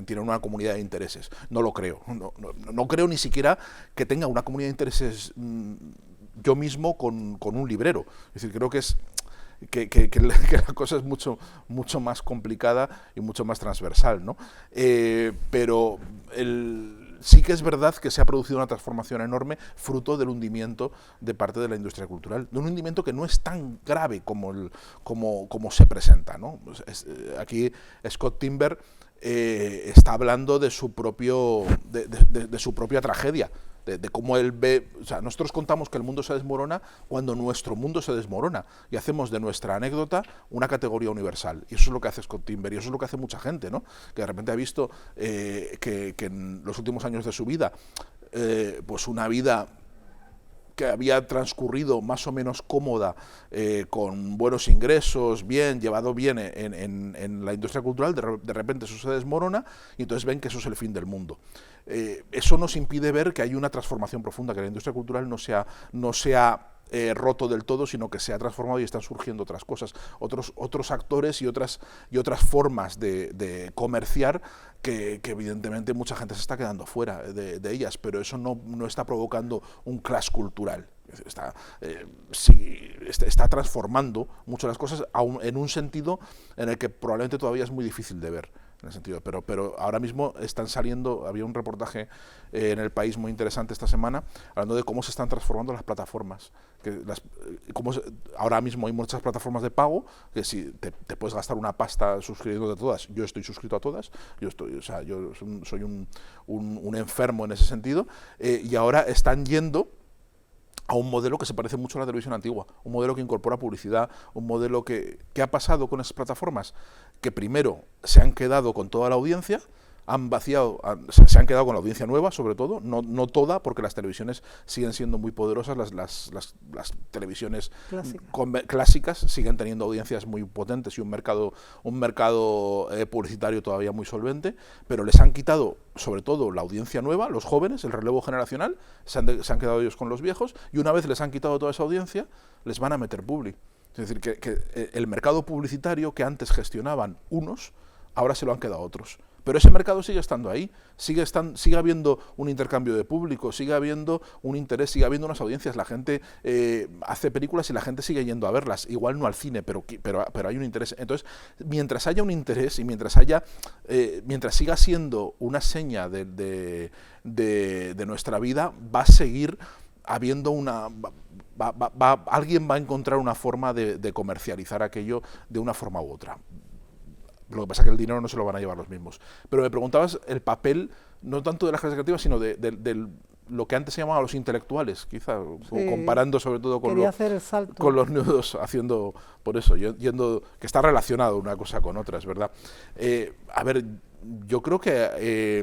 tienen una comunidad de intereses. No lo creo. No creo ni siquiera que tenga una comunidad de intereses yo mismo con un librero. Es decir, creo que la cosa es mucho más complicada y mucho más transversal, ¿no? Pero sí que es verdad que se ha producido una transformación enorme fruto del hundimiento de parte de la industria cultural, de un hundimiento que no es tan grave como se presenta, ¿no? Aquí Scott Timber está hablando de su propia tragedia, de cómo él ve. O sea, nosotros contamos que el mundo se desmorona cuando nuestro mundo se desmorona, y hacemos de nuestra anécdota una categoría universal, y eso es lo que hace Scott Timber, y eso es lo que hace mucha gente, ¿no? Que de repente ha visto que en los últimos años de su vida, pues una vida que había transcurrido más o menos cómoda, con buenos ingresos, llevado bien en la industria cultural, de repente eso se desmorona y entonces ven que eso es el fin del mundo. Eso nos impide ver que hay una transformación profunda, que la industria cultural no se ha roto del todo, sino que se ha transformado y están surgiendo otras cosas, otros actores y otras formas de comerciar que evidentemente mucha gente se está quedando fuera de ellas, pero eso no está provocando un clash cultural. Está transformando mucho las cosas en un sentido en el que probablemente todavía es muy difícil de ver. En el sentido, pero ahora mismo están saliendo, había un reportaje en El País muy interesante esta semana, hablando de cómo se están transformando las plataformas. Ahora mismo hay muchas plataformas de pago, que si te puedes gastar una pasta suscribiéndote a todas. Yo estoy suscrito a todas, yo soy un enfermo en ese sentido, y ahora están yendo a un modelo que se parece mucho a la televisión antigua, un modelo que incorpora publicidad, un modelo que ha pasado con esas plataformas, que primero se han quedado con toda la audiencia, se han quedado con la audiencia nueva, sobre todo, no toda, porque las televisiones siguen siendo muy poderosas, las televisiones clásicas siguen teniendo audiencias muy potentes y un mercado publicitario todavía muy solvente, pero les han quitado sobre todo la audiencia nueva, los jóvenes, el relevo generacional, se han quedado ellos con los viejos, y una vez les han quitado toda esa audiencia, les van a meter publi. Es decir, que el mercado publicitario que antes gestionaban unos, ahora se lo han quedado otros. Pero ese mercado sigue estando ahí, sigue habiendo un intercambio de público, sigue habiendo un interés, sigue habiendo unas audiencias. La gente hace películas y la gente sigue yendo a verlas, igual no al cine, pero hay un interés. Entonces, mientras haya un interés y mientras siga siendo una seña de nuestra vida, va a seguir habiendo alguien va a encontrar una forma de comercializar aquello de una forma u otra. Lo que pasa es que el dinero no se lo van a llevar los mismos. Pero me preguntabas el papel, no tanto de las clases creativas, sino de lo que antes se llamaba los intelectuales, quizá, sí, comparando sobre todo con los nudos, haciendo por eso, yendo, que está relacionado una cosa con otra, es verdad. A ver, yo creo que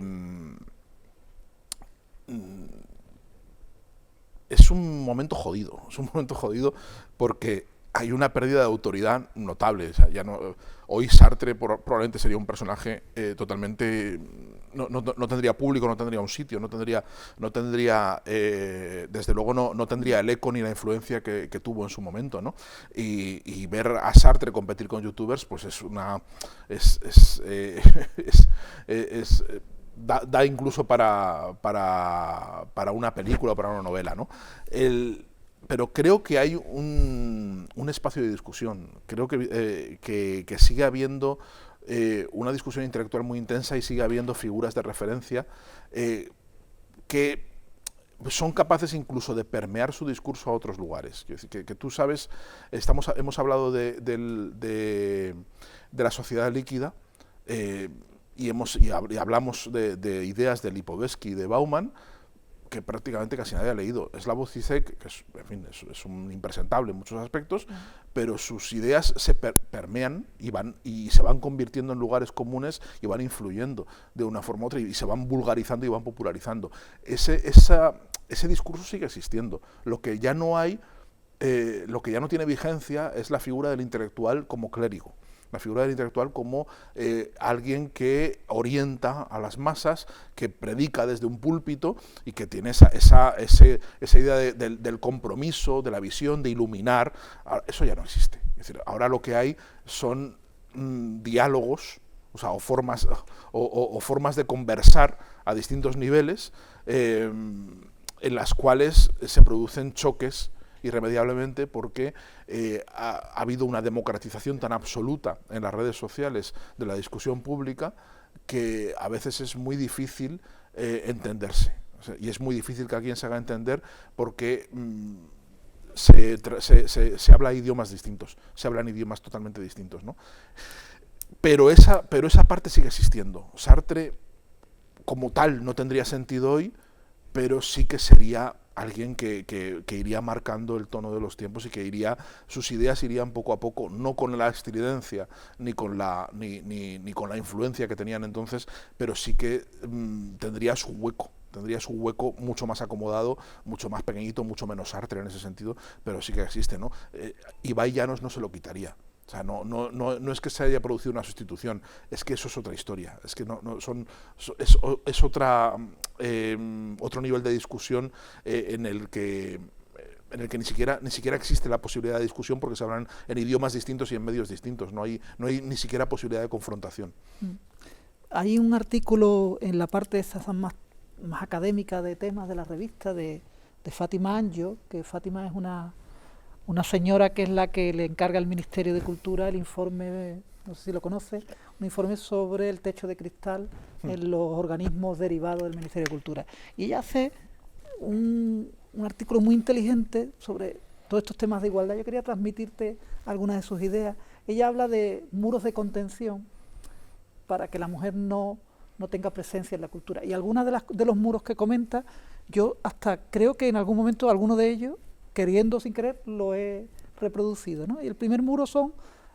es un momento jodido porque hay una pérdida de autoridad notable. O sea, ya no, hoy Sartre probablemente sería un personaje totalmente... No tendría público, no tendría un sitio, no tendría desde luego no tendría el eco ni la influencia que tuvo en su momento, ¿no? Y ver a Sartre competir con youtubers, pues da incluso para una película o para una novela, ¿no? Pero creo que hay un espacio de discusión. Creo que sigue habiendo una discusión intelectual muy intensa y sigue habiendo figuras de referencia que son capaces incluso de permear su discurso a otros lugares. Quiero decir, que tú sabes, hemos hablado de la sociedad líquida y hablamos de ideas de Lipovetsky y de Bauman, que prácticamente casi nadie ha leído. Slavoj Zizek, que es un impresentable en muchos aspectos, pero sus ideas se permean y se van convirtiendo en lugares comunes y van influyendo de una forma u otra y se van vulgarizando y van popularizando. Ese discurso sigue existiendo. Lo que ya no tiene vigencia es la figura del intelectual como clérigo. La figura del intelectual como alguien que orienta a las masas, que predica desde un púlpito y que tiene esa idea del compromiso, de la visión, de iluminar. Eso ya no existe. Es decir, ahora lo que hay son diálogos, o formas de conversar a distintos niveles en las cuales se producen choques irremediablemente porque ha habido una democratización tan absoluta en las redes sociales de la discusión pública que a veces es muy difícil entenderse. O sea, y es muy difícil que alguien se haga entender porque se habla idiomas distintos, se hablan idiomas totalmente distintos, ¿no? Pero esa parte sigue existiendo. Sartre como tal no tendría sentido hoy, pero sí que sería alguien que iría marcando el tono de los tiempos y que sus ideas irían poco a poco, no con la estridencia ni con la influencia que tenían entonces, pero sí que tendría su hueco mucho más acomodado, mucho más pequeñito, mucho menos Sartre en ese sentido, pero sí que existe, ¿no? Ibai Llanos no se lo quitaría. O sea, no es que se haya producido una sustitución, es que eso es otra historia, es que es otro nivel de discusión en el que ni siquiera existe la posibilidad de discusión porque se hablan en idiomas distintos y en medios distintos, no hay ni siquiera posibilidad de confrontación. Hay un artículo en la parte esa más académica de temas de la revista de Fátima Anjo, que Fátima es una señora que es la que le encarga al Ministerio de Cultura el informe, no sé si lo conoce, un informe sobre el techo de cristal en los organismos derivados del Ministerio de Cultura. Y ella hace un artículo muy inteligente sobre todos estos temas de igualdad. Yo quería transmitirte algunas de sus ideas. Ella habla de muros de contención para que la mujer no tenga presencia en la cultura. Y algunos de los muros que comenta, yo hasta creo que en algún momento alguno de ellos, queriendo o sin querer, lo he reproducido, ¿no? Y el primer muro son: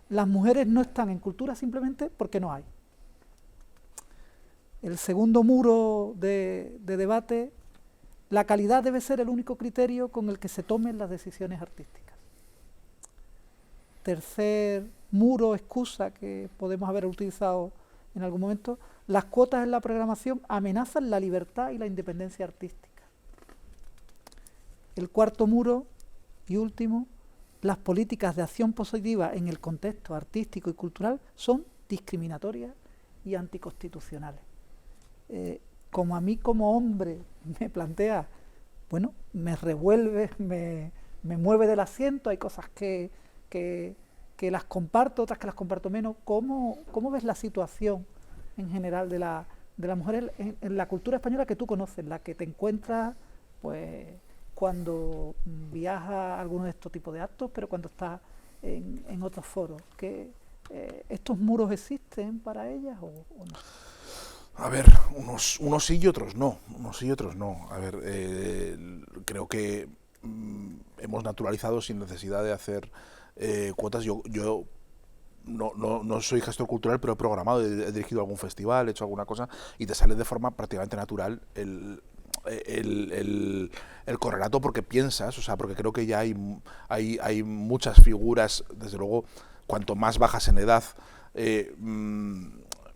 las mujeres no están en cultura simplemente porque no hay. El segundo muro de debate: la calidad debe ser el único criterio con el que se tomen las decisiones artísticas. Tercer muro, excusa que podemos haber utilizado en algún momento: las cuotas en la programación amenazan la libertad y la independencia artística. El cuarto muro y último: las políticas de acción positiva en el contexto artístico y cultural son discriminatorias y anticonstitucionales. Como a mí como hombre me plantea, bueno, me revuelve, me mueve del asiento, hay cosas que las comparto, otras que las comparto menos. ¿Cómo ves la situación en general de la mujer en la cultura española que tú conoces, la que te encuentras pues cuando viajas a alguno de estos tipos de actos, pero cuando estás en otros foros? ¿Estos muros existen para ellas o no? A ver, unos sí y otros no. A ver, creo que hemos naturalizado sin necesidad de hacer cuotas. Yo no soy gestor cultural, pero he programado, he dirigido algún festival, he hecho alguna cosa y te sale de forma prácticamente natural el correlato porque piensas, o sea, porque creo que ya hay muchas figuras, desde luego, cuanto más bajas en edad,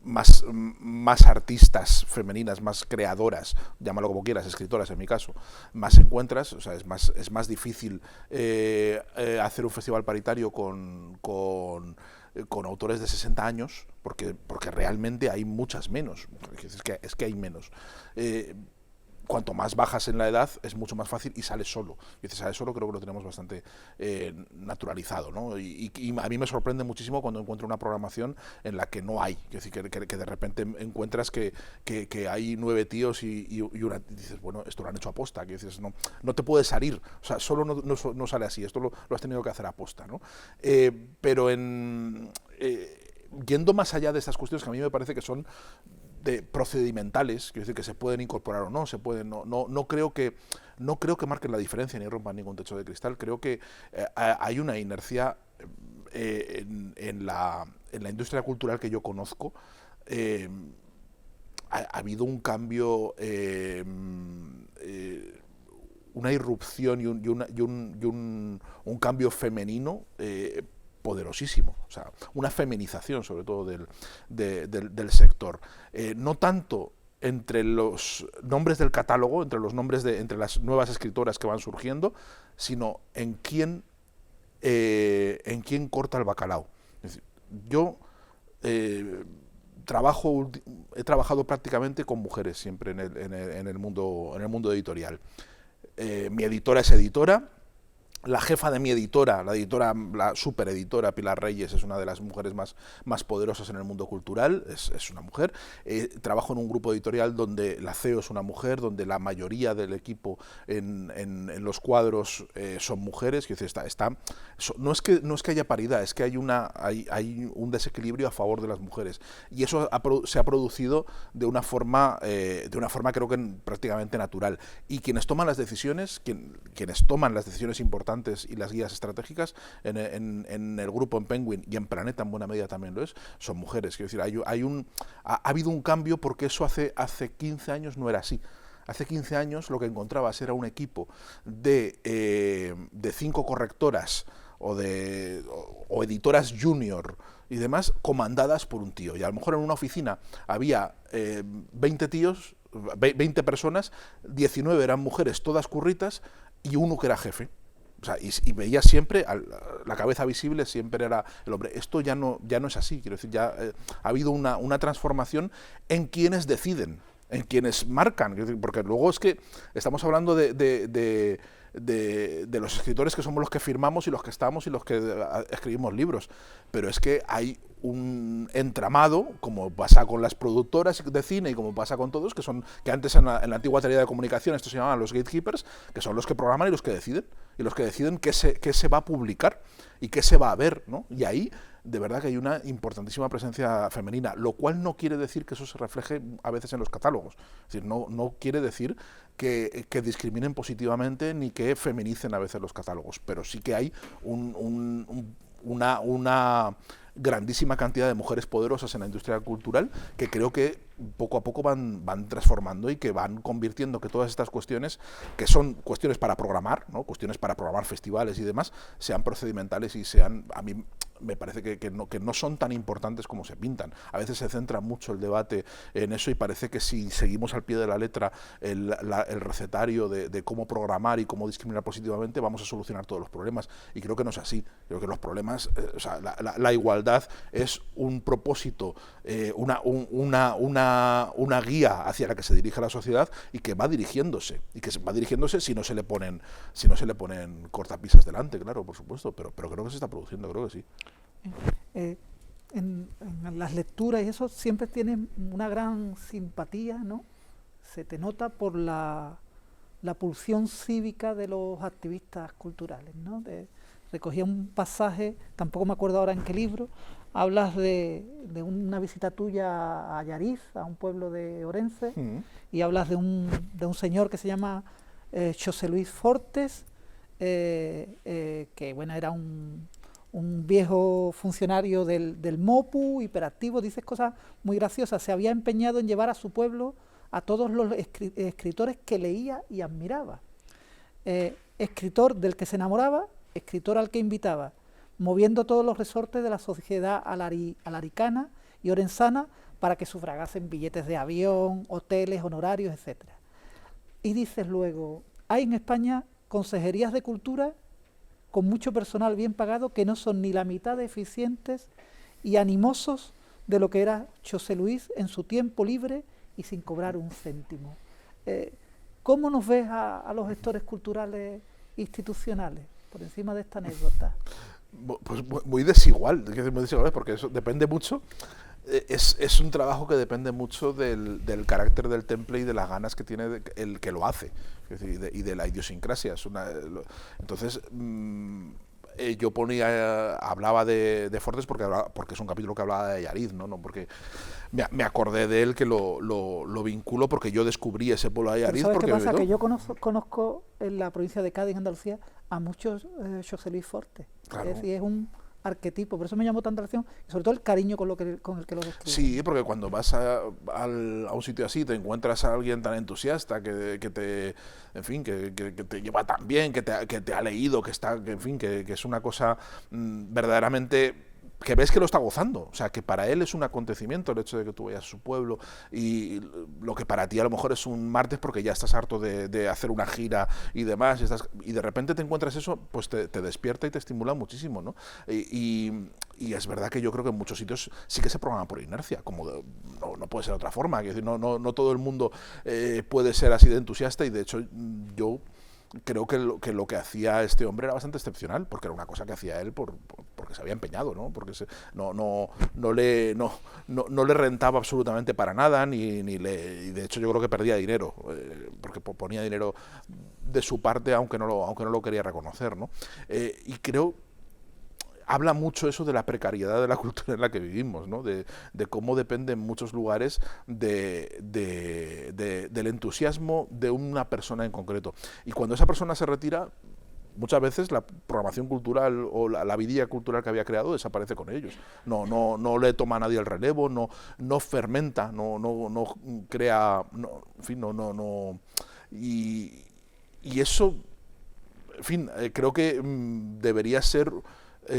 más artistas femeninas, más creadoras, llámalo como quieras, escritoras en mi caso, más encuentras, o sea, es más difícil hacer un festival paritario con autores de 60 años, porque realmente hay muchas menos, es que hay menos. Cuanto más bajas en la edad, es mucho más fácil y sales solo. Y sales solo, creo que lo tenemos bastante naturalizado, ¿no? Y a mí me sorprende muchísimo cuando encuentro una programación en la que no hay. Es decir, que de repente encuentras que hay 9 tíos y dices, bueno, esto lo han hecho aposta. Que dices, no te puedes salir. O sea, solo no sale así. Esto lo has tenido que hacer aposta, ¿no? Pero yendo más allá de estas cuestiones que a mí me parece que son procedimentales, quiero decir que se pueden incorporar o no, no creo que marquen la diferencia ni rompan ningún techo de cristal. Creo que hay una inercia en la industria cultural que yo conozco. Ha habido un cambio, una irrupción y un cambio femenino poderosísimo, o sea, una feminización sobre todo del sector. No tanto entre los nombres del catálogo, entre las nuevas escritoras que van surgiendo, sino en quién corta el bacalao. Es decir, yo he trabajado prácticamente con mujeres siempre en el mundo editorial. Mi editora es editora. La jefa de mi editora, la supereditora Pilar Reyes, es una de las mujeres más poderosas en el mundo cultural, es una mujer. Trabajo en un grupo editorial donde la CEO es una mujer, donde la mayoría del equipo en los cuadros son mujeres. Que no es que haya paridad, es que hay un desequilibrio a favor de las mujeres. Y eso se ha producido de una forma creo que prácticamente natural. Y quienes toman las decisiones importantes y las guías estratégicas en el grupo, en Penguin y en Planeta en buena medida también lo es, son mujeres. Quiero decir, ha habido un cambio porque eso hace 15 años no era así. Hace 15 años lo que encontrabas era un equipo de 5 correctoras o editoras junior y demás, comandadas por un tío. Y a lo mejor en una oficina había 20 tíos, 20 personas, 19 eran mujeres todas curritas y uno que era jefe. O sea, y veía siempre, la cabeza visible siempre era el hombre. Esto ya no es así, quiero decir, ya ha habido una transformación en quienes deciden, en quienes marcan, porque luego es que estamos hablando de los escritores que somos los que firmamos y los que estamos y los que escribimos libros, pero es que hay un entramado, como pasa con las productoras de cine y como pasa con todos, que antes en la antigua teoría de comunicación esto se llamaban los gatekeepers, que son los que programan y los que deciden qué se va a publicar y qué se va a ver, ¿no? Y ahí de verdad que hay una importantísima presencia femenina, lo cual no quiere decir que eso se refleje a veces en los catálogos. Es decir, no quiere decir que discriminen positivamente ni que feminicen a veces los catálogos, pero sí que hay una grandísima cantidad de mujeres poderosas en la industria cultural que creo que poco a poco van transformando y que van convirtiendo que todas estas cuestiones, que son cuestiones para programar, ¿no? Cuestiones para programar festivales y demás, sean procedimentales y sean, a mí me parece que no son tan importantes como se pintan. A veces se centra mucho el debate en eso y parece que si seguimos al pie de la letra el recetario de cómo programar y cómo discriminar positivamente vamos a solucionar todos los problemas, y creo que no es así. Creo que los problemas, o sea, la igualdad es un propósito, una guía hacia la que se dirige la sociedad y que va dirigiéndose si no se le ponen cortapisas delante, claro, por supuesto, pero creo que se está produciendo, creo que sí. En las lecturas y eso siempre tienes una gran simpatía, ¿no? Se te nota por la pulsión cívica de los activistas culturales, ¿no? Recogía un pasaje, tampoco me acuerdo ahora en qué libro, hablas de una visita tuya a Llariz, a un pueblo de Orense, y hablas de un señor que se llama José Luis Fortes, que bueno, era un viejo funcionario del MOPU, hiperactivo, dices cosas muy graciosas. Se había empeñado en llevar a su pueblo a todos los escritores que leía y admiraba. Escritor del que se enamoraba, escritor al que invitaba, moviendo todos los resortes de la sociedad alaricana y orensana para que sufragasen billetes de avión, hoteles, honorarios, etc. Y dices luego, hay en España consejerías de cultura con mucho personal bien pagado que no son ni la mitad de eficientes y animosos de lo que era José Luis en su tiempo libre y sin cobrar un céntimo. ¿Cómo nos ves a los gestores culturales institucionales por encima de esta anécdota? Pues muy desigual, porque eso depende mucho. Es un trabajo que depende mucho del carácter del temple y de las ganas que tiene el que lo hace, es decir, y de la idiosincrasia. Entonces, yo hablaba de Fortes porque es un capítulo que hablaba de Allariz, ¿no? Porque me acordé de él, que lo vinculo porque yo descubrí ese pueblo de Allariz. ¿Sabes qué pasa? Que yo conozco en la provincia de Cádiz, Andalucía, a muchos José Luis Fortes. Claro. Es decir, es un arquetipo, por eso me llamó tanta atención, y sobre todo el cariño con el que lo describe. Sí, porque cuando vas a un sitio así te encuentras a alguien tan entusiasta que te, en fin, que te lleva tan bien, que te ha leído, que es una cosa verdaderamente que ves que lo está gozando, o sea, que para él es un acontecimiento el hecho de que tú vayas a su pueblo, y lo que para ti a lo mejor es un martes porque ya estás harto de hacer una gira y demás, y de repente te encuentras eso, pues te despierta y te estimula muchísimo, ¿no? Y es verdad que yo creo que en muchos sitios sí que se programan por inercia, como no puede ser de otra forma, es decir, no todo el mundo puede ser así de entusiasta, y de hecho yo creo que lo que hacía este hombre era bastante excepcional, porque era una cosa que hacía él porque se había empeñado, ¿no? Porque no le rentaba absolutamente para nada, y de hecho yo creo que perdía dinero, porque ponía dinero de su parte, aunque no lo quería reconocer, ¿no? Y creo habla mucho eso de la precariedad de la cultura en la que vivimos, ¿no? De cómo depende en muchos lugares del entusiasmo de una persona en concreto. Y cuando esa persona se retira, muchas veces la programación cultural o la vidilla cultural que había creado desaparece con ellos. No le toma a nadie el relevo, no fermenta, no crea, en fin, y eso, en fin, creo que debería ser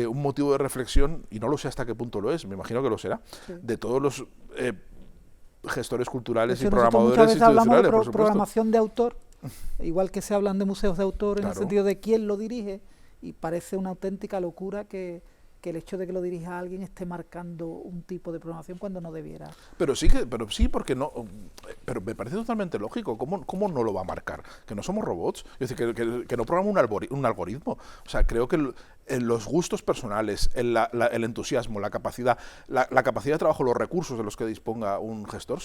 un motivo de reflexión, y no lo sé hasta qué punto lo es, me imagino que lo será, sí, de todos los gestores culturales y programadores muchas veces institucionales, hablamos de programación de autor, igual que se hablan de museos de autor, en el sentido de quién lo dirige, y parece una auténtica locura que el hecho de que lo dirija alguien esté marcando un tipo de programación cuando no debiera. Pero sí, porque no. Pero me parece totalmente lógico. ¿Cómo no lo va a marcar? Que no somos robots. Es decir, que no programa un algoritmo. O sea, creo que en los gustos personales, el entusiasmo, la capacidad de trabajo, los recursos de los que disponga un gestor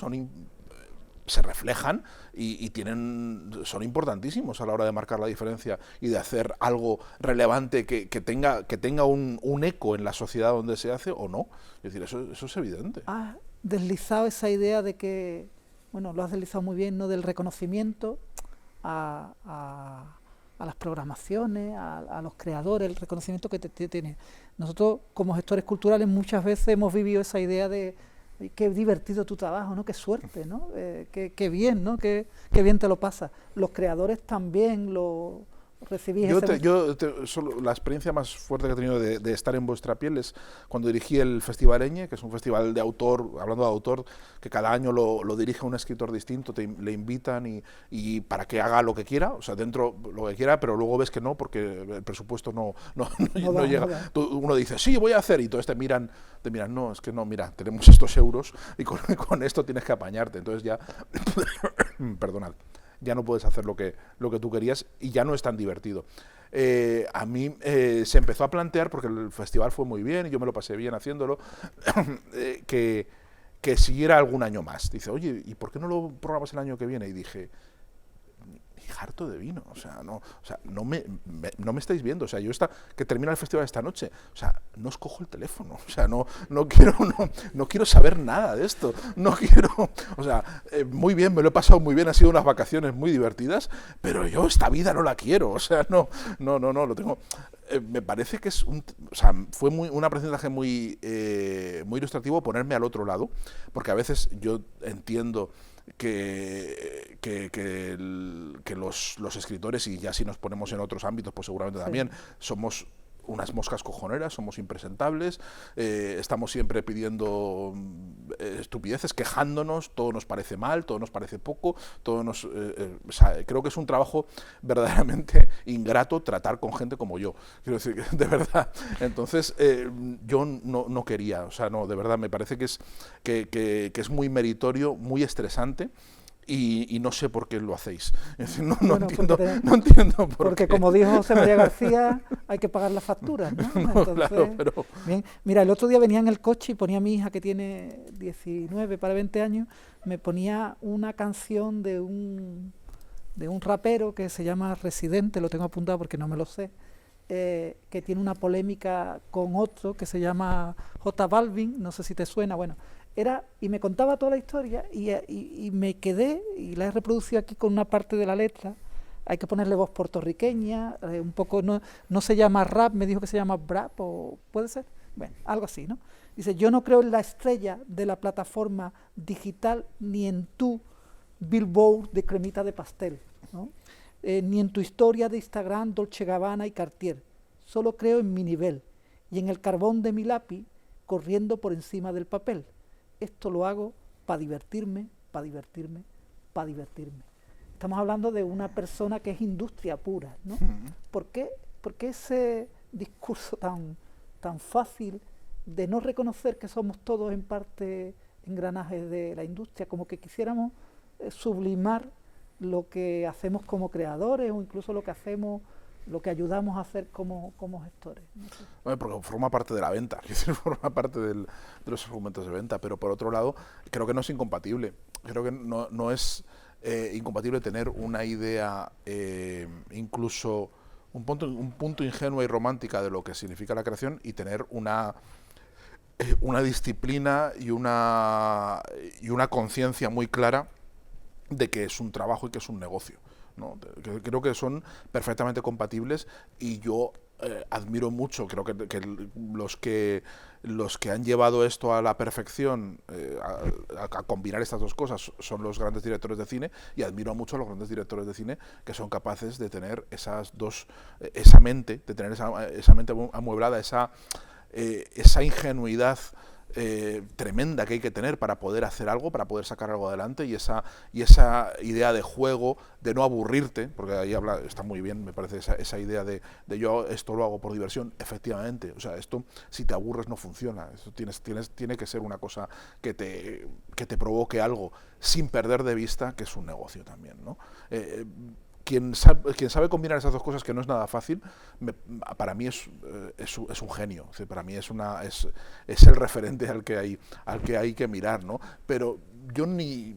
se reflejan y son importantísimos a la hora de marcar la diferencia y de hacer algo relevante que tenga un eco en la sociedad donde se hace o no. Es decir, eso es evidente. Has deslizado esa idea de que, bueno, lo has deslizado muy bien, ¿no? Del reconocimiento a las programaciones, a los creadores, el reconocimiento que tiene. Nosotros, como gestores culturales, muchas veces hemos vivido esa idea de qué divertido tu trabajo, ¿no? Qué suerte, ¿no? Qué bien, ¿no? Qué bien te lo pasa. Los creadores también lo recibís. La experiencia más fuerte que he tenido de estar en vuestra piel es cuando dirigí el Festival Eñe, que es un festival de autor, hablando de autor, que cada año lo dirige un escritor distinto, le invitan y para que haga lo que quiera, o sea, dentro lo que quiera, pero luego ves que no, porque el presupuesto no llega. Uno dice, sí, voy a hacer, y todos te miran, no, es que no, mira, tenemos estos euros y con esto tienes que apañarte. Entonces ya, perdonad, ya no puedes hacer lo que tú querías y ya no es tan divertido. A mí se empezó a plantear, porque el festival fue muy bien y yo me lo pasé bien haciéndolo, que siguiera algún año más. Dice, oye, ¿y por qué no lo programas el año que viene? Y dije, harto de vino, no me estáis viendo, o sea, yo que termina el festival esta noche, o sea, no os cojo el teléfono, o sea, no quiero saber nada de esto, no quiero, o sea, muy bien, me lo he pasado muy bien, han sido unas vacaciones muy divertidas, pero yo esta vida no la quiero, o sea, no, lo tengo. Me parece que fue un aprendizaje muy muy ilustrativo ponerme al otro lado, porque a veces yo entiendo que los escritores, y ya si nos ponemos en otros ámbitos, pues seguramente también somos unas moscas cojoneras, somos impresentables, estamos siempre pidiendo estupideces, quejándonos, todo nos parece mal, todo nos parece poco, o sea, creo que es un trabajo verdaderamente ingrato tratar con gente como yo, quiero decir, de verdad. Entonces, yo no quería, o sea, no, de verdad, me parece que es muy meritorio, muy estresante. Y no sé por qué lo hacéis. Es decir, no entiendo por qué. Porque como dijo José María García, hay que pagar las facturas, ¿no? Entonces, claro, pero... Bien. Mira, el otro día venía en el coche y ponía a mi hija, que tiene 19 para 20 años, me ponía una canción de un rapero que se llama Residente, lo tengo apuntado porque no me lo sé, que tiene una polémica con otro que se llama J Balvin, no sé si te suena, bueno... y me contaba toda la historia y me quedé, y la he reproducido aquí con una parte de la letra. Hay que ponerle voz puertorriqueña, un poco, no se llama rap, me dijo que se llama brap, o puede ser, bueno, algo así, ¿no? Dice, yo no creo en la estrella de la plataforma digital, ni en tu billboard de cremita de pastel, ¿no? Ni en tu historia de Instagram, Dolce Gabbana y Cartier. Solo creo en mi nivel y en el carbón de mi lápiz corriendo por encima del papel. Esto lo hago para divertirme, para divertirme, para divertirme. Estamos hablando de una persona que es industria pura, ¿no? ¿Por qué ese discurso tan fácil de no reconocer que somos todos en parte engranajes de la industria, como que quisiéramos sublimar lo que hacemos como creadores o incluso lo que ayudamos a hacer como gestores? No sé. Bueno, porque forma parte de la venta, forma parte de los argumentos de venta, pero por otro lado, creo que no es incompatible. Creo que no es incompatible tener una idea, incluso un punto ingenua y romántica de lo que significa la creación, y tener una disciplina y una conciencia muy clara de que es un trabajo y que es un negocio, ¿no? Creo que son perfectamente compatibles, y yo admiro mucho, creo que los que han llevado esto a la perfección, a combinar estas dos cosas, son los grandes directores de cine, y admiro mucho a los grandes directores de cine que son capaces de tener esa mente amueblada, esa ingenuidad tremenda que hay que tener para poder hacer algo, para poder sacar algo adelante, y esa idea de juego, de no aburrirte, porque ahí está muy bien, me parece, esa idea de yo esto lo hago por diversión. Efectivamente, o sea, esto, si te aburres, no funciona. Esto tiene que ser una cosa que te provoque algo, sin perder de vista que es un negocio también, ¿no? Quien sabe combinar esas dos cosas, que no es nada fácil, para mí es un genio. O sea, para mí es el referente al que hay que mirar, ¿no? Pero yo ni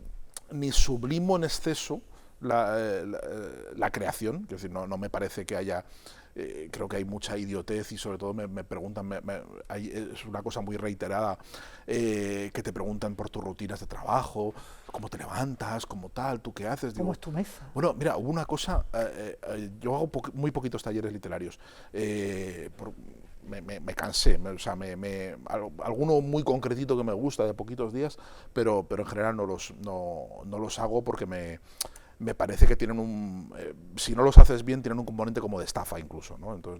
sublimo en exceso la creación, es decir, no me parece que haya... creo que hay mucha idiotez, y sobre todo me preguntan, es una cosa muy reiterada, que te preguntan por tus rutinas de trabajo, cómo te levantas, cómo tal, tú qué haces. ¿Cómo es tu mesa? Bueno, mira, hubo una cosa, yo hago muy poquitos talleres literarios, me cansé, o sea, alguno muy concretito que me gusta de poquitos días, pero en general no los hago, porque me parece que tienen si no los haces bien, tienen un componente como de estafa incluso, ¿no? Entonces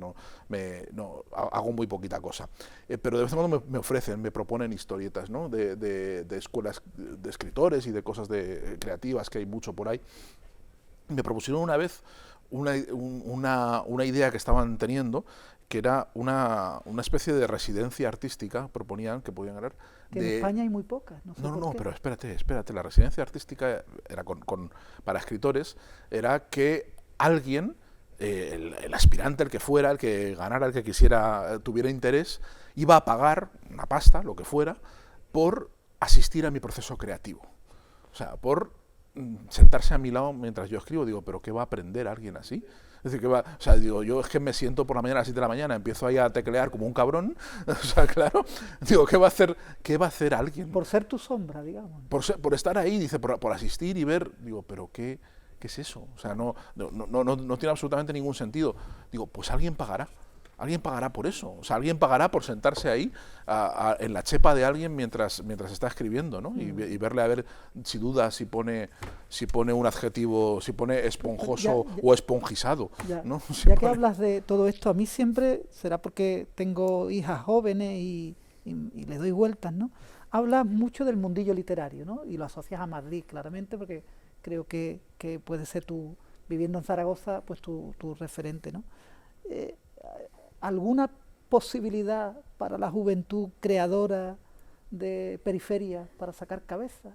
hago muy poquita cosa. Pero de vez en cuando me ofrecen, me proponen historietas, ¿no? de escuelas de escritores y de cosas creativas, que hay mucho por ahí. Me propusieron una vez una idea que estaban teniendo, que era una especie de residencia artística, proponían que podían ganar. Que en España hay muy pocas. No, pero espérate. La residencia artística era para escritores, era que alguien, el aspirante, el que fuera, el que ganara, el que quisiera, tuviera interés, iba a pagar una pasta, lo que fuera, por asistir a mi proceso creativo. O sea, por sentarse a mi lado mientras yo escribo. Digo, ¿pero qué va a aprender alguien así? Es decir, yo es que me siento por la mañana a las 7 de la mañana, empiezo ahí a teclear como un cabrón, o sea, claro, digo, ¿qué va a hacer alguien? Por ser tu sombra, digamos. Por estar ahí, dice, por asistir y ver, digo, ¿pero qué es eso? O sea, no tiene absolutamente ningún sentido. Digo, pues alguien pagará alguien pagará por eso. O sea, alguien pagará por sentarse ahí en la chepa de alguien mientras está escribiendo, ¿no? Y verle a ver si duda, si pone un adjetivo, si pone esponjoso o esponjizado, ¿no? Ya que hablas de todo esto, a mí siempre, será porque tengo hijas jóvenes y le doy vueltas, ¿no? Hablas mucho del mundillo literario, ¿no? Y lo asocias a Madrid, claramente, porque creo que puede ser tu, viviendo en Zaragoza, pues tu referente, ¿no? ¿Alguna posibilidad para la juventud creadora de periferia para sacar cabeza?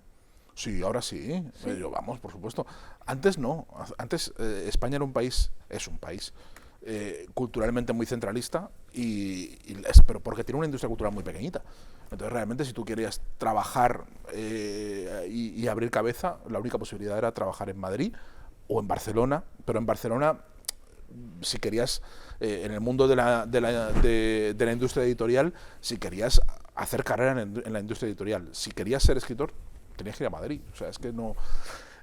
Sí, ahora sí. ¿Sí? Vamos, por supuesto. Antes no. Antes España era un país, es un país culturalmente muy centralista, pero porque tiene una industria cultural muy pequeñita. Entonces realmente si tú querías trabajar y abrir cabeza, la única posibilidad era trabajar en Madrid o en Barcelona, pero en Barcelona si querías, en el mundo de la industria editorial, si querías hacer carrera en la industria editorial, si querías ser escritor, tenías que ir a Madrid. O sea, es que no...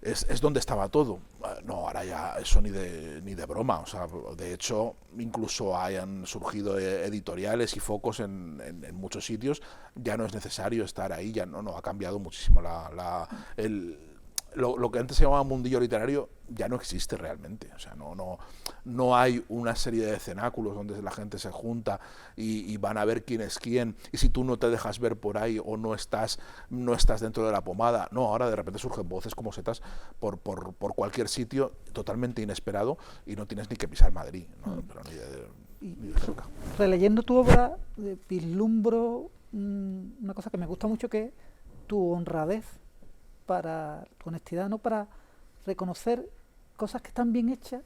Es donde estaba todo. No, ahora ya eso ni de broma. O sea, de hecho, incluso hayan surgido editoriales y focos en muchos sitios. Ya no es necesario estar ahí, ya no ha cambiado muchísimo lo que antes se llamaba mundillo literario ya no existe realmente. O sea, no hay una serie de cenáculos donde la gente se junta y van a ver quién es quién, y si tú no te dejas ver por ahí o no estás dentro de la pomada, no, ahora de repente surgen voces como setas por cualquier sitio totalmente inesperado y no tienes ni que pisar Madrid, ¿no? Pero ni de cerca. Releyendo tu obra, vislumbro una cosa que me gusta mucho, que es tu honradez, para tu honestidad, ¿no? Para reconocer cosas que están bien hechas,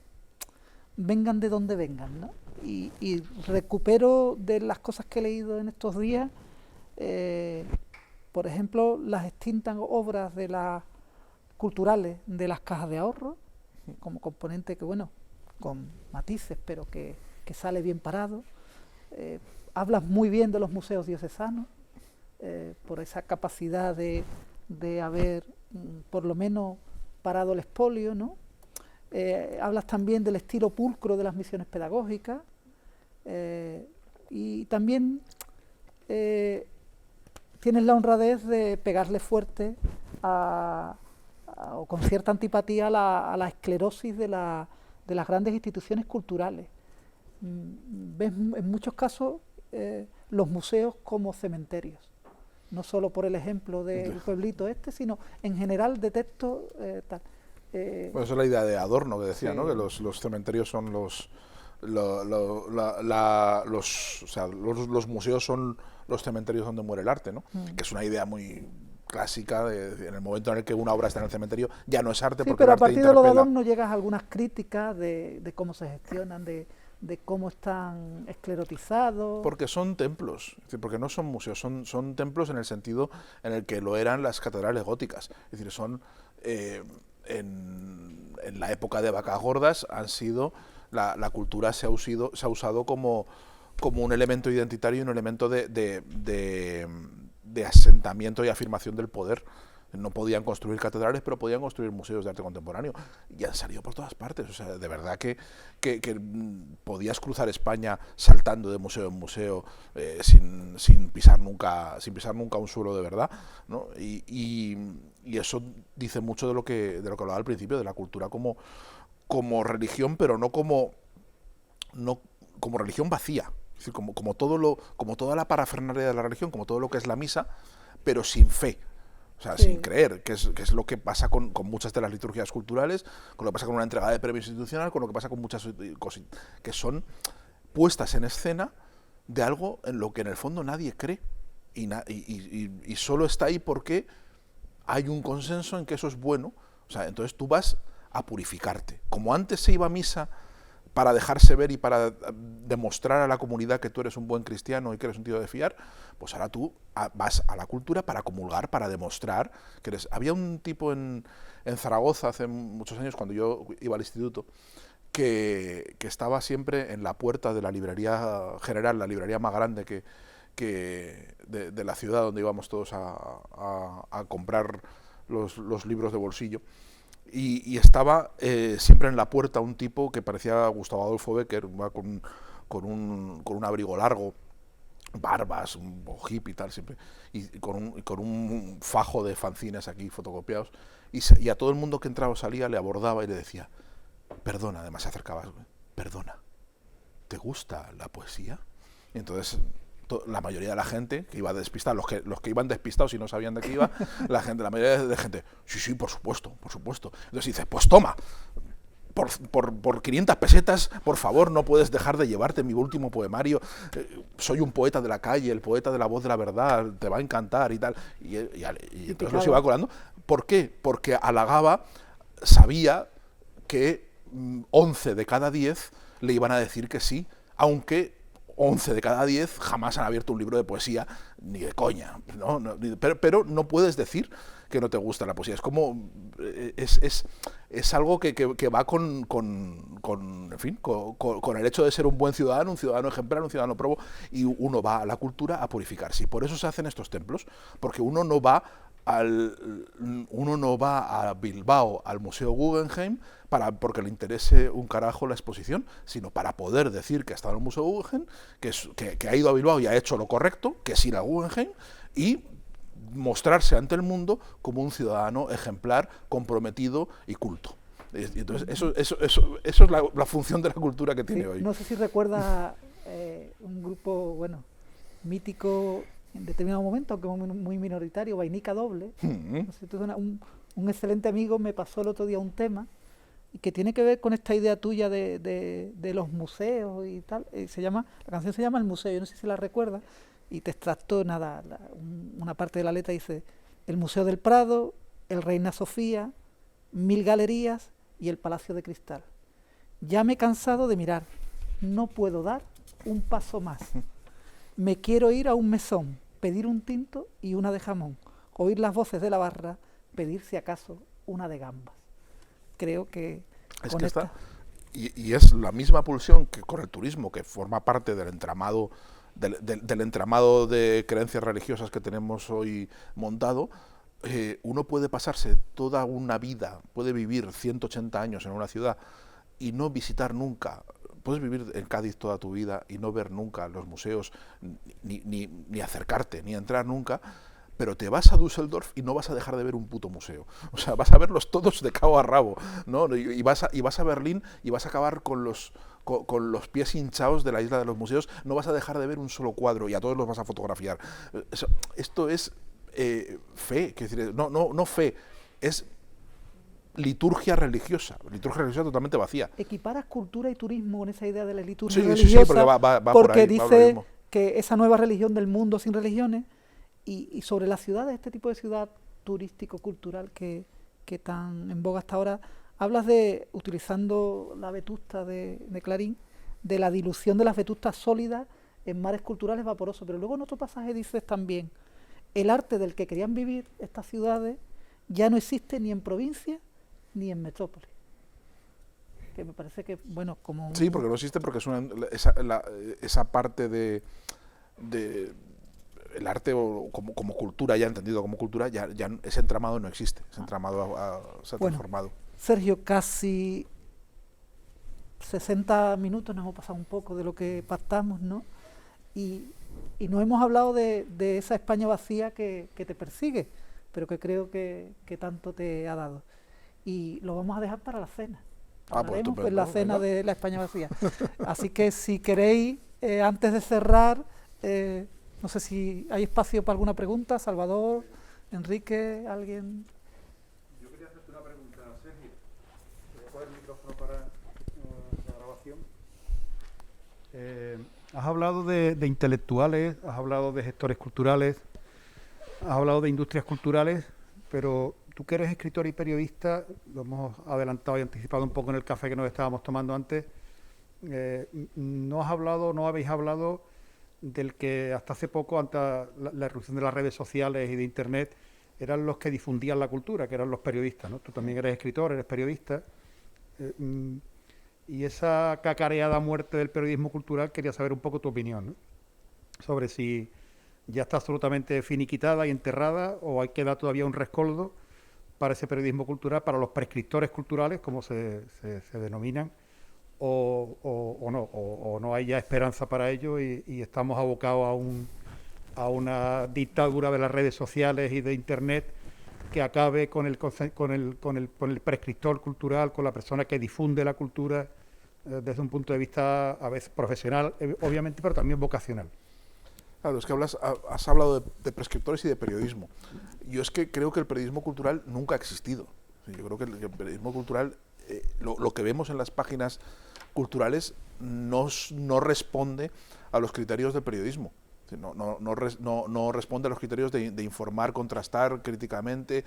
vengan de donde vengan, ¿no? Y recupero de las cosas que he leído en estos días, por ejemplo, las extintas obras de las culturales de las cajas de ahorro, como componente que, bueno, con matices, pero que sale bien parado. Hablas muy bien de los museos diocesanos, por esa capacidad de haber por lo menos parado el expolio, ¿no? Hablas también del estilo pulcro de las misiones pedagógicas, y también tienes la honradez de pegarle fuerte o con cierta antipatía a la esclerosis de las grandes instituciones culturales. Ves en muchos casos los museos como cementerios. No solo por el ejemplo del pueblito sino en general detecto tal. Pues esa es la idea de Adorno que decía, Sí. ¿no? Que los cementerios son los museos son los cementerios donde muere el arte, ¿no? Que es una idea muy clásica en el momento en el que una obra está en el cementerio ya no es arte, Sí, porque pero el a arte partir de lo de interpela. Adorno llegas a algunas críticas de cómo se gestionan, de cómo están esclerotizados. Porque son templos, es decir, porque no son museos, son templos en el sentido en el que lo eran las catedrales góticas. Es decir, son en la época de vacas gordas han sido la cultura se ha usado como un elemento identitario y un elemento de asentamiento y afirmación del poder. No podían construir catedrales, pero podían construir museos de arte contemporáneo. Y han salido por todas partes. O sea, de verdad que podías cruzar España saltando de museo en museo sin pisar nunca un suelo de verdad, ¿no? Y eso dice mucho de lo que hablaba al principio, de la cultura como religión, pero no como religión vacía. Es decir, como toda la parafernalia de la religión, como todo lo que es la misa, pero sin fe. O sea, Sí. sin creer, que es lo que pasa con muchas de las liturgias culturales, con lo que pasa con una entrega de premio institucional, con lo que pasa con muchas cosas que son puestas en escena de algo en lo que en el fondo nadie cree y solo está ahí porque hay un consenso en que eso es bueno. O sea, entonces tú vas a purificarte. Como antes se iba a misa para dejarse ver y para demostrar a la comunidad que tú eres un buen cristiano y que eres un tío de fiar, pues ahora tú vas a la cultura para comulgar, para demostrar que eres... Había un tipo en Zaragoza hace muchos años, cuando yo iba al instituto, que estaba siempre en la puerta de la librería general, la librería más grande de la ciudad, donde íbamos todos a comprar los libros de bolsillo. Y estaba siempre en la puerta un tipo que parecía Gustavo Adolfo Bécquer, con con un abrigo largo, barbas, un hippie y tal, siempre, y con un fajo de fanzines aquí fotocopiados, y a todo el mundo que entraba o salía le abordaba y le decía, perdona, además se acercaba, perdona, ¿te gusta la poesía? Y entonces la mayoría de la gente que iba despistada, los que iban despistados y no sabían de qué iba, la mayoría de gente, sí, por supuesto. Entonces dices, pues toma, por 500 pesetas, por favor, no puedes dejar de llevarte mi último poemario. Soy un poeta de la calle, el poeta de la voz de la verdad, te va a encantar y tal. Y entonces los iba colando. ¿Por qué? Porque halagaba, sabía que 11 de cada 10 le iban a decir que sí, aunque 11 de cada 10 jamás han abierto un libro de poesía, ni de coña, ¿no? Pero no puedes decir que no te gusta la poesía. Es como es algo que va en fin, con el hecho de ser un buen ciudadano, un ciudadano ejemplar, un ciudadano probo, y uno va a la cultura a purificarse. Y por eso se hacen estos templos, porque uno no va a Bilbao, al Museo Guggenheim, porque le interese un carajo la exposición, sino para poder decir que ha estado en el Museo Guggenheim, que ha ido a Bilbao y ha hecho lo correcto, que es ir a Guggenheim, y mostrarse ante el mundo como un ciudadano ejemplar, comprometido y culto. Y entonces eso es la función de la cultura que tiene hoy. No sé si recuerda un grupo, bueno, mítico en determinado momento, aunque muy minoritario, Vainica Doble. No sé, un excelente amigo me pasó el otro día un tema y que tiene que ver con esta idea tuya de los museos y tal. La canción se llama El Museo, yo no sé si la recuerda, y te extracto una parte de la letra. Dice: el Museo del Prado, el Reina Sofía, 1000 galerías y el Palacio de Cristal. Ya me he cansado de mirar, no puedo dar un paso más. Me quiero ir a un mesón, pedir un tinto y una de jamón, oír las voces de la barra, pedir si acaso una de gambas. Creo que es con que esta... y es la misma pulsión que con el turismo, que forma parte del entramado del entramado de creencias religiosas que tenemos hoy montado. Uno puede pasarse toda una vida, puede vivir 180 años en una ciudad y no visitar nunca. Puedes vivir en Cádiz toda tu vida y no ver nunca los museos, ni acercarte, ni entrar nunca, pero te vas a Düsseldorf y no vas a dejar de ver un puto museo. O sea, vas a verlos todos de cabo a rabo, ¿no? Y vas a Berlín y vas a acabar con los pies hinchados de la isla de los museos. No vas a dejar de ver un solo cuadro y a todos los vas a fotografiar. Esto es fe, que decir, no fe, es liturgia religiosa totalmente vacía. ¿Equiparas cultura y turismo con esa idea de la liturgia religiosa? Sí, porque va porque por ahí, dice que esa nueva religión del mundo sin religiones, y sobre las ciudades, este tipo de ciudad turístico-cultural que tan en boga hasta ahora, hablas de, utilizando la vetusta de Clarín, de la dilución de las vetustas sólidas en mares culturales vaporosos, pero luego en otro pasaje dices también: el arte del que querían vivir estas ciudades ya no existe ni en provincia ni en metrópoli. Que me parece que, bueno, como... Sí, porque no existe, porque es esa parte de el arte como cultura, ya entendido como cultura, ya ese entramado no existe, ese entramado se ha transformado. Sergio, casi 60 minutos nos hemos pasado un poco de lo que pactamos, ¿no? Y no hemos hablado de esa España vacía que te persigue, pero que creo que tanto te ha dado. Y lo vamos a dejar para la cena. Hablaremos pues la cena de la España vacía. Así que si queréis, antes de cerrar, no sé si hay espacio para alguna pregunta. Salvador, Enrique, alguien. Yo quería hacerte una pregunta, Sergio. Voy a poner el micrófono para la grabación. Has hablado de intelectuales, has hablado de gestores culturales, has hablado de industrias culturales, pero tú que eres escritor y periodista, lo hemos adelantado y anticipado un poco en el café que nos estábamos tomando antes, no habéis hablado del que hasta hace poco, ante la irrupción de las redes sociales y de Internet, eran los que difundían la cultura, que eran los periodistas, ¿no? Tú también eres escritor, eres periodista, y esa cacareada muerte del periodismo cultural, quería saber un poco tu opinión, ¿no? Sobre si ya está absolutamente finiquitada y enterrada, o hay que dar todavía un rescoldo para ese periodismo cultural, para los prescriptores culturales, como se denominan, o no hay ya esperanza para ello y estamos abocados a una dictadura de las redes sociales y de Internet que acabe con el prescriptor cultural, con la persona que difunde la cultura desde un punto de vista a veces profesional, obviamente, pero también vocacional. Claro, es que has hablado de prescriptores y de periodismo. Yo es que creo que el periodismo cultural nunca ha existido. Yo creo que el periodismo cultural, lo que vemos en las páginas culturales no responde a los criterios del periodismo. No responde a los criterios de informar, contrastar críticamente,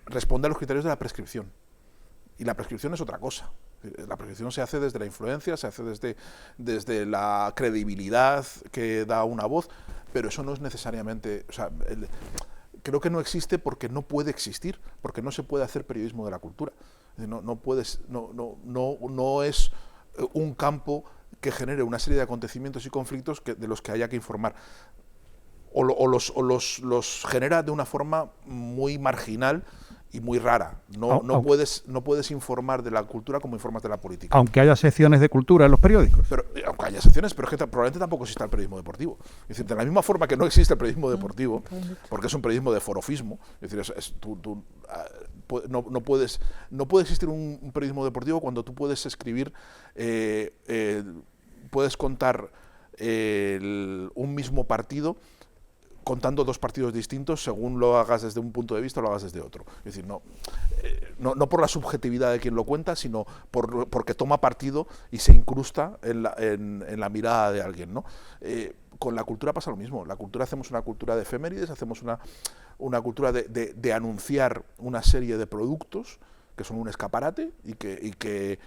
responde a los criterios de la prescripción. Y la prescripción es otra cosa. La prescripción se hace desde la influencia, se hace desde la credibilidad que da una voz, pero eso no es necesariamente... O sea, creo que no existe porque no puede existir, porque no se puede hacer periodismo de la cultura. No es un campo que genere una serie de acontecimientos y conflictos de los que haya que informar. O los genera de una forma muy marginal y muy rara. No puedes informar de la cultura como informas de la política. Aunque haya secciones de cultura en los periódicos. Aunque haya secciones, pero es que probablemente tampoco exista el periodismo deportivo. Es decir, de la misma forma que no existe el periodismo deportivo, porque es un periodismo de forofismo, es decir, no puede existir un periodismo deportivo cuando tú puedes escribir, puedes contar un mismo partido contando dos partidos distintos según lo hagas desde un punto de vista o lo hagas desde otro. Es decir, no por la subjetividad de quien lo cuenta, sino porque toma partido y se incrusta en la mirada de alguien, ¿no? Con la cultura pasa lo mismo. La cultura, hacemos una cultura de efemérides, hacemos una cultura de anunciar una serie de productos que son un escaparate y que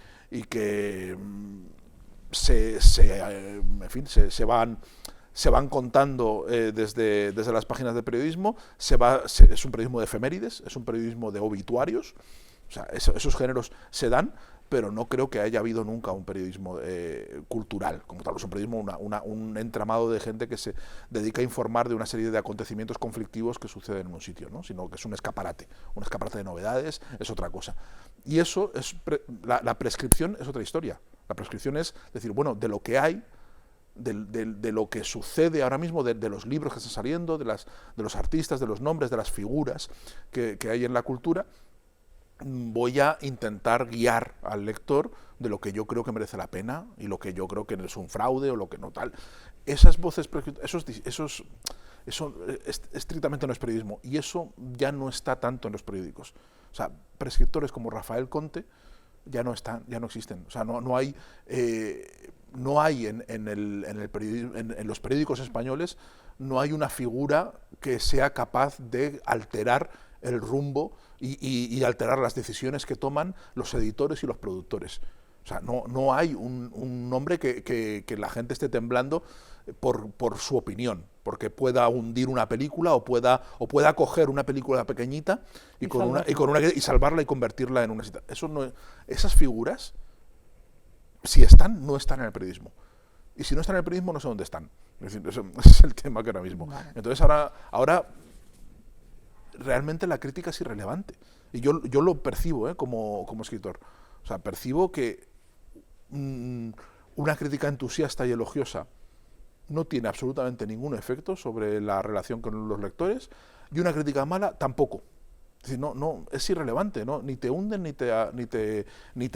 se van contando desde las páginas de periodismo. Es un periodismo de efemérides, es un periodismo de obituarios. O sea, esos géneros se dan, pero no creo que haya habido nunca un periodismo cultural como tal. Es un periodismo, un entramado de gente que se dedica a informar de una serie de acontecimientos conflictivos que suceden en un sitio, ¿no? Sino que es un escaparate de novedades, es otra cosa. Y eso es la prescripción es otra historia. La prescripción es decir, bueno, de lo que hay, de lo que sucede ahora mismo, de los libros que están saliendo, de los artistas, de los nombres, de las figuras que hay en la cultura, voy a intentar guiar al lector de lo que yo creo que merece la pena y lo que yo creo que es un fraude o lo que no tal. Esas voces, eso estrictamente no es periodismo, y eso ya no está tanto en los periódicos. O sea, prescriptores como Rafael Conte ya no existen. O sea, no hay en los periódicos españoles, no hay una figura que sea capaz de alterar el rumbo y alterar las decisiones que toman los editores y los productores. O sea, no hay un nombre que la gente esté temblando por su opinión, porque pueda hundir una película o pueda coger una película pequeñita y salvarla y convertirla en una cita. Esas figuras, si están, no están en el periodismo. Y si no están en el periodismo, no sé dónde están. Es decir, ese es el tema que ahora mismo. Vale. Entonces ahora realmente la crítica es irrelevante. Y yo lo percibo como escritor. O sea, percibo que una crítica entusiasta y elogiosa no tiene absolutamente ningún efecto sobre la relación con los lectores, y una crítica mala tampoco. Es decir, no es irrelevante, ¿no? Ni te hunden ni te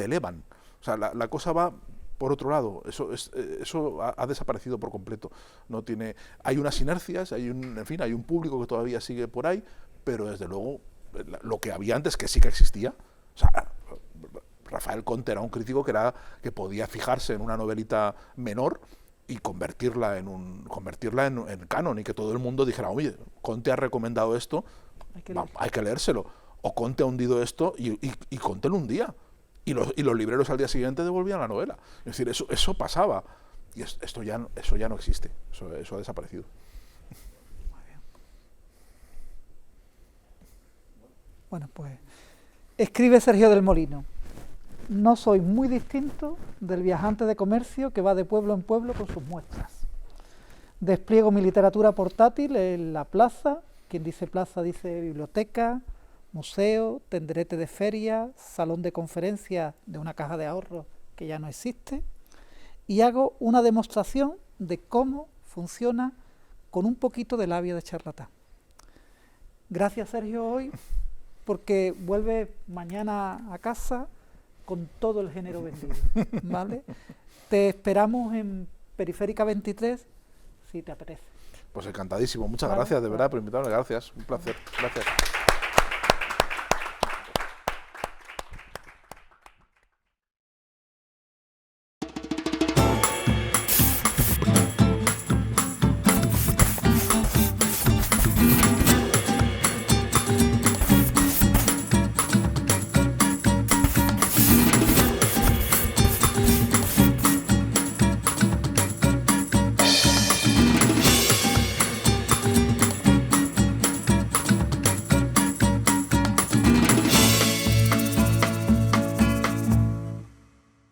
elevan. O sea, la cosa va por otro lado. Eso ha desaparecido por completo. Hay unas inercias, hay un público que todavía sigue por ahí, pero desde luego lo que había antes, que sí que existía. O sea, Rafael Conte era un crítico que podía fijarse en una novelita menor y convertirla en canon, y que todo el mundo dijera, oye, Conte ha recomendado esto, hay que leérselo. O Conte ha hundido esto y Conte lo hundía. Y los libreros al día siguiente devolvían la novela. Es decir, eso pasaba. Y eso ya no existe. Eso ha desaparecido. Muy bien. Bueno, pues escribe Sergio del Molino: no soy muy distinto del viajante de comercio que va de pueblo en pueblo con sus muestras. Despliego mi literatura portátil en la plaza. Quien dice plaza dice biblioteca, museo, tenderete de feria, salón de conferencias de una caja de ahorros que ya no existe, y hago una demostración de cómo funciona con un poquito de labia de charlatán. Gracias, Sergio, hoy, porque vuelve mañana a casa con todo el género vendido, ¿vale? Te esperamos en Periférica 23, si te apetece. Pues encantadísimo. Muchas Vale, gracias, de vale. verdad, por invitarme. Gracias. Un placer. Gracias.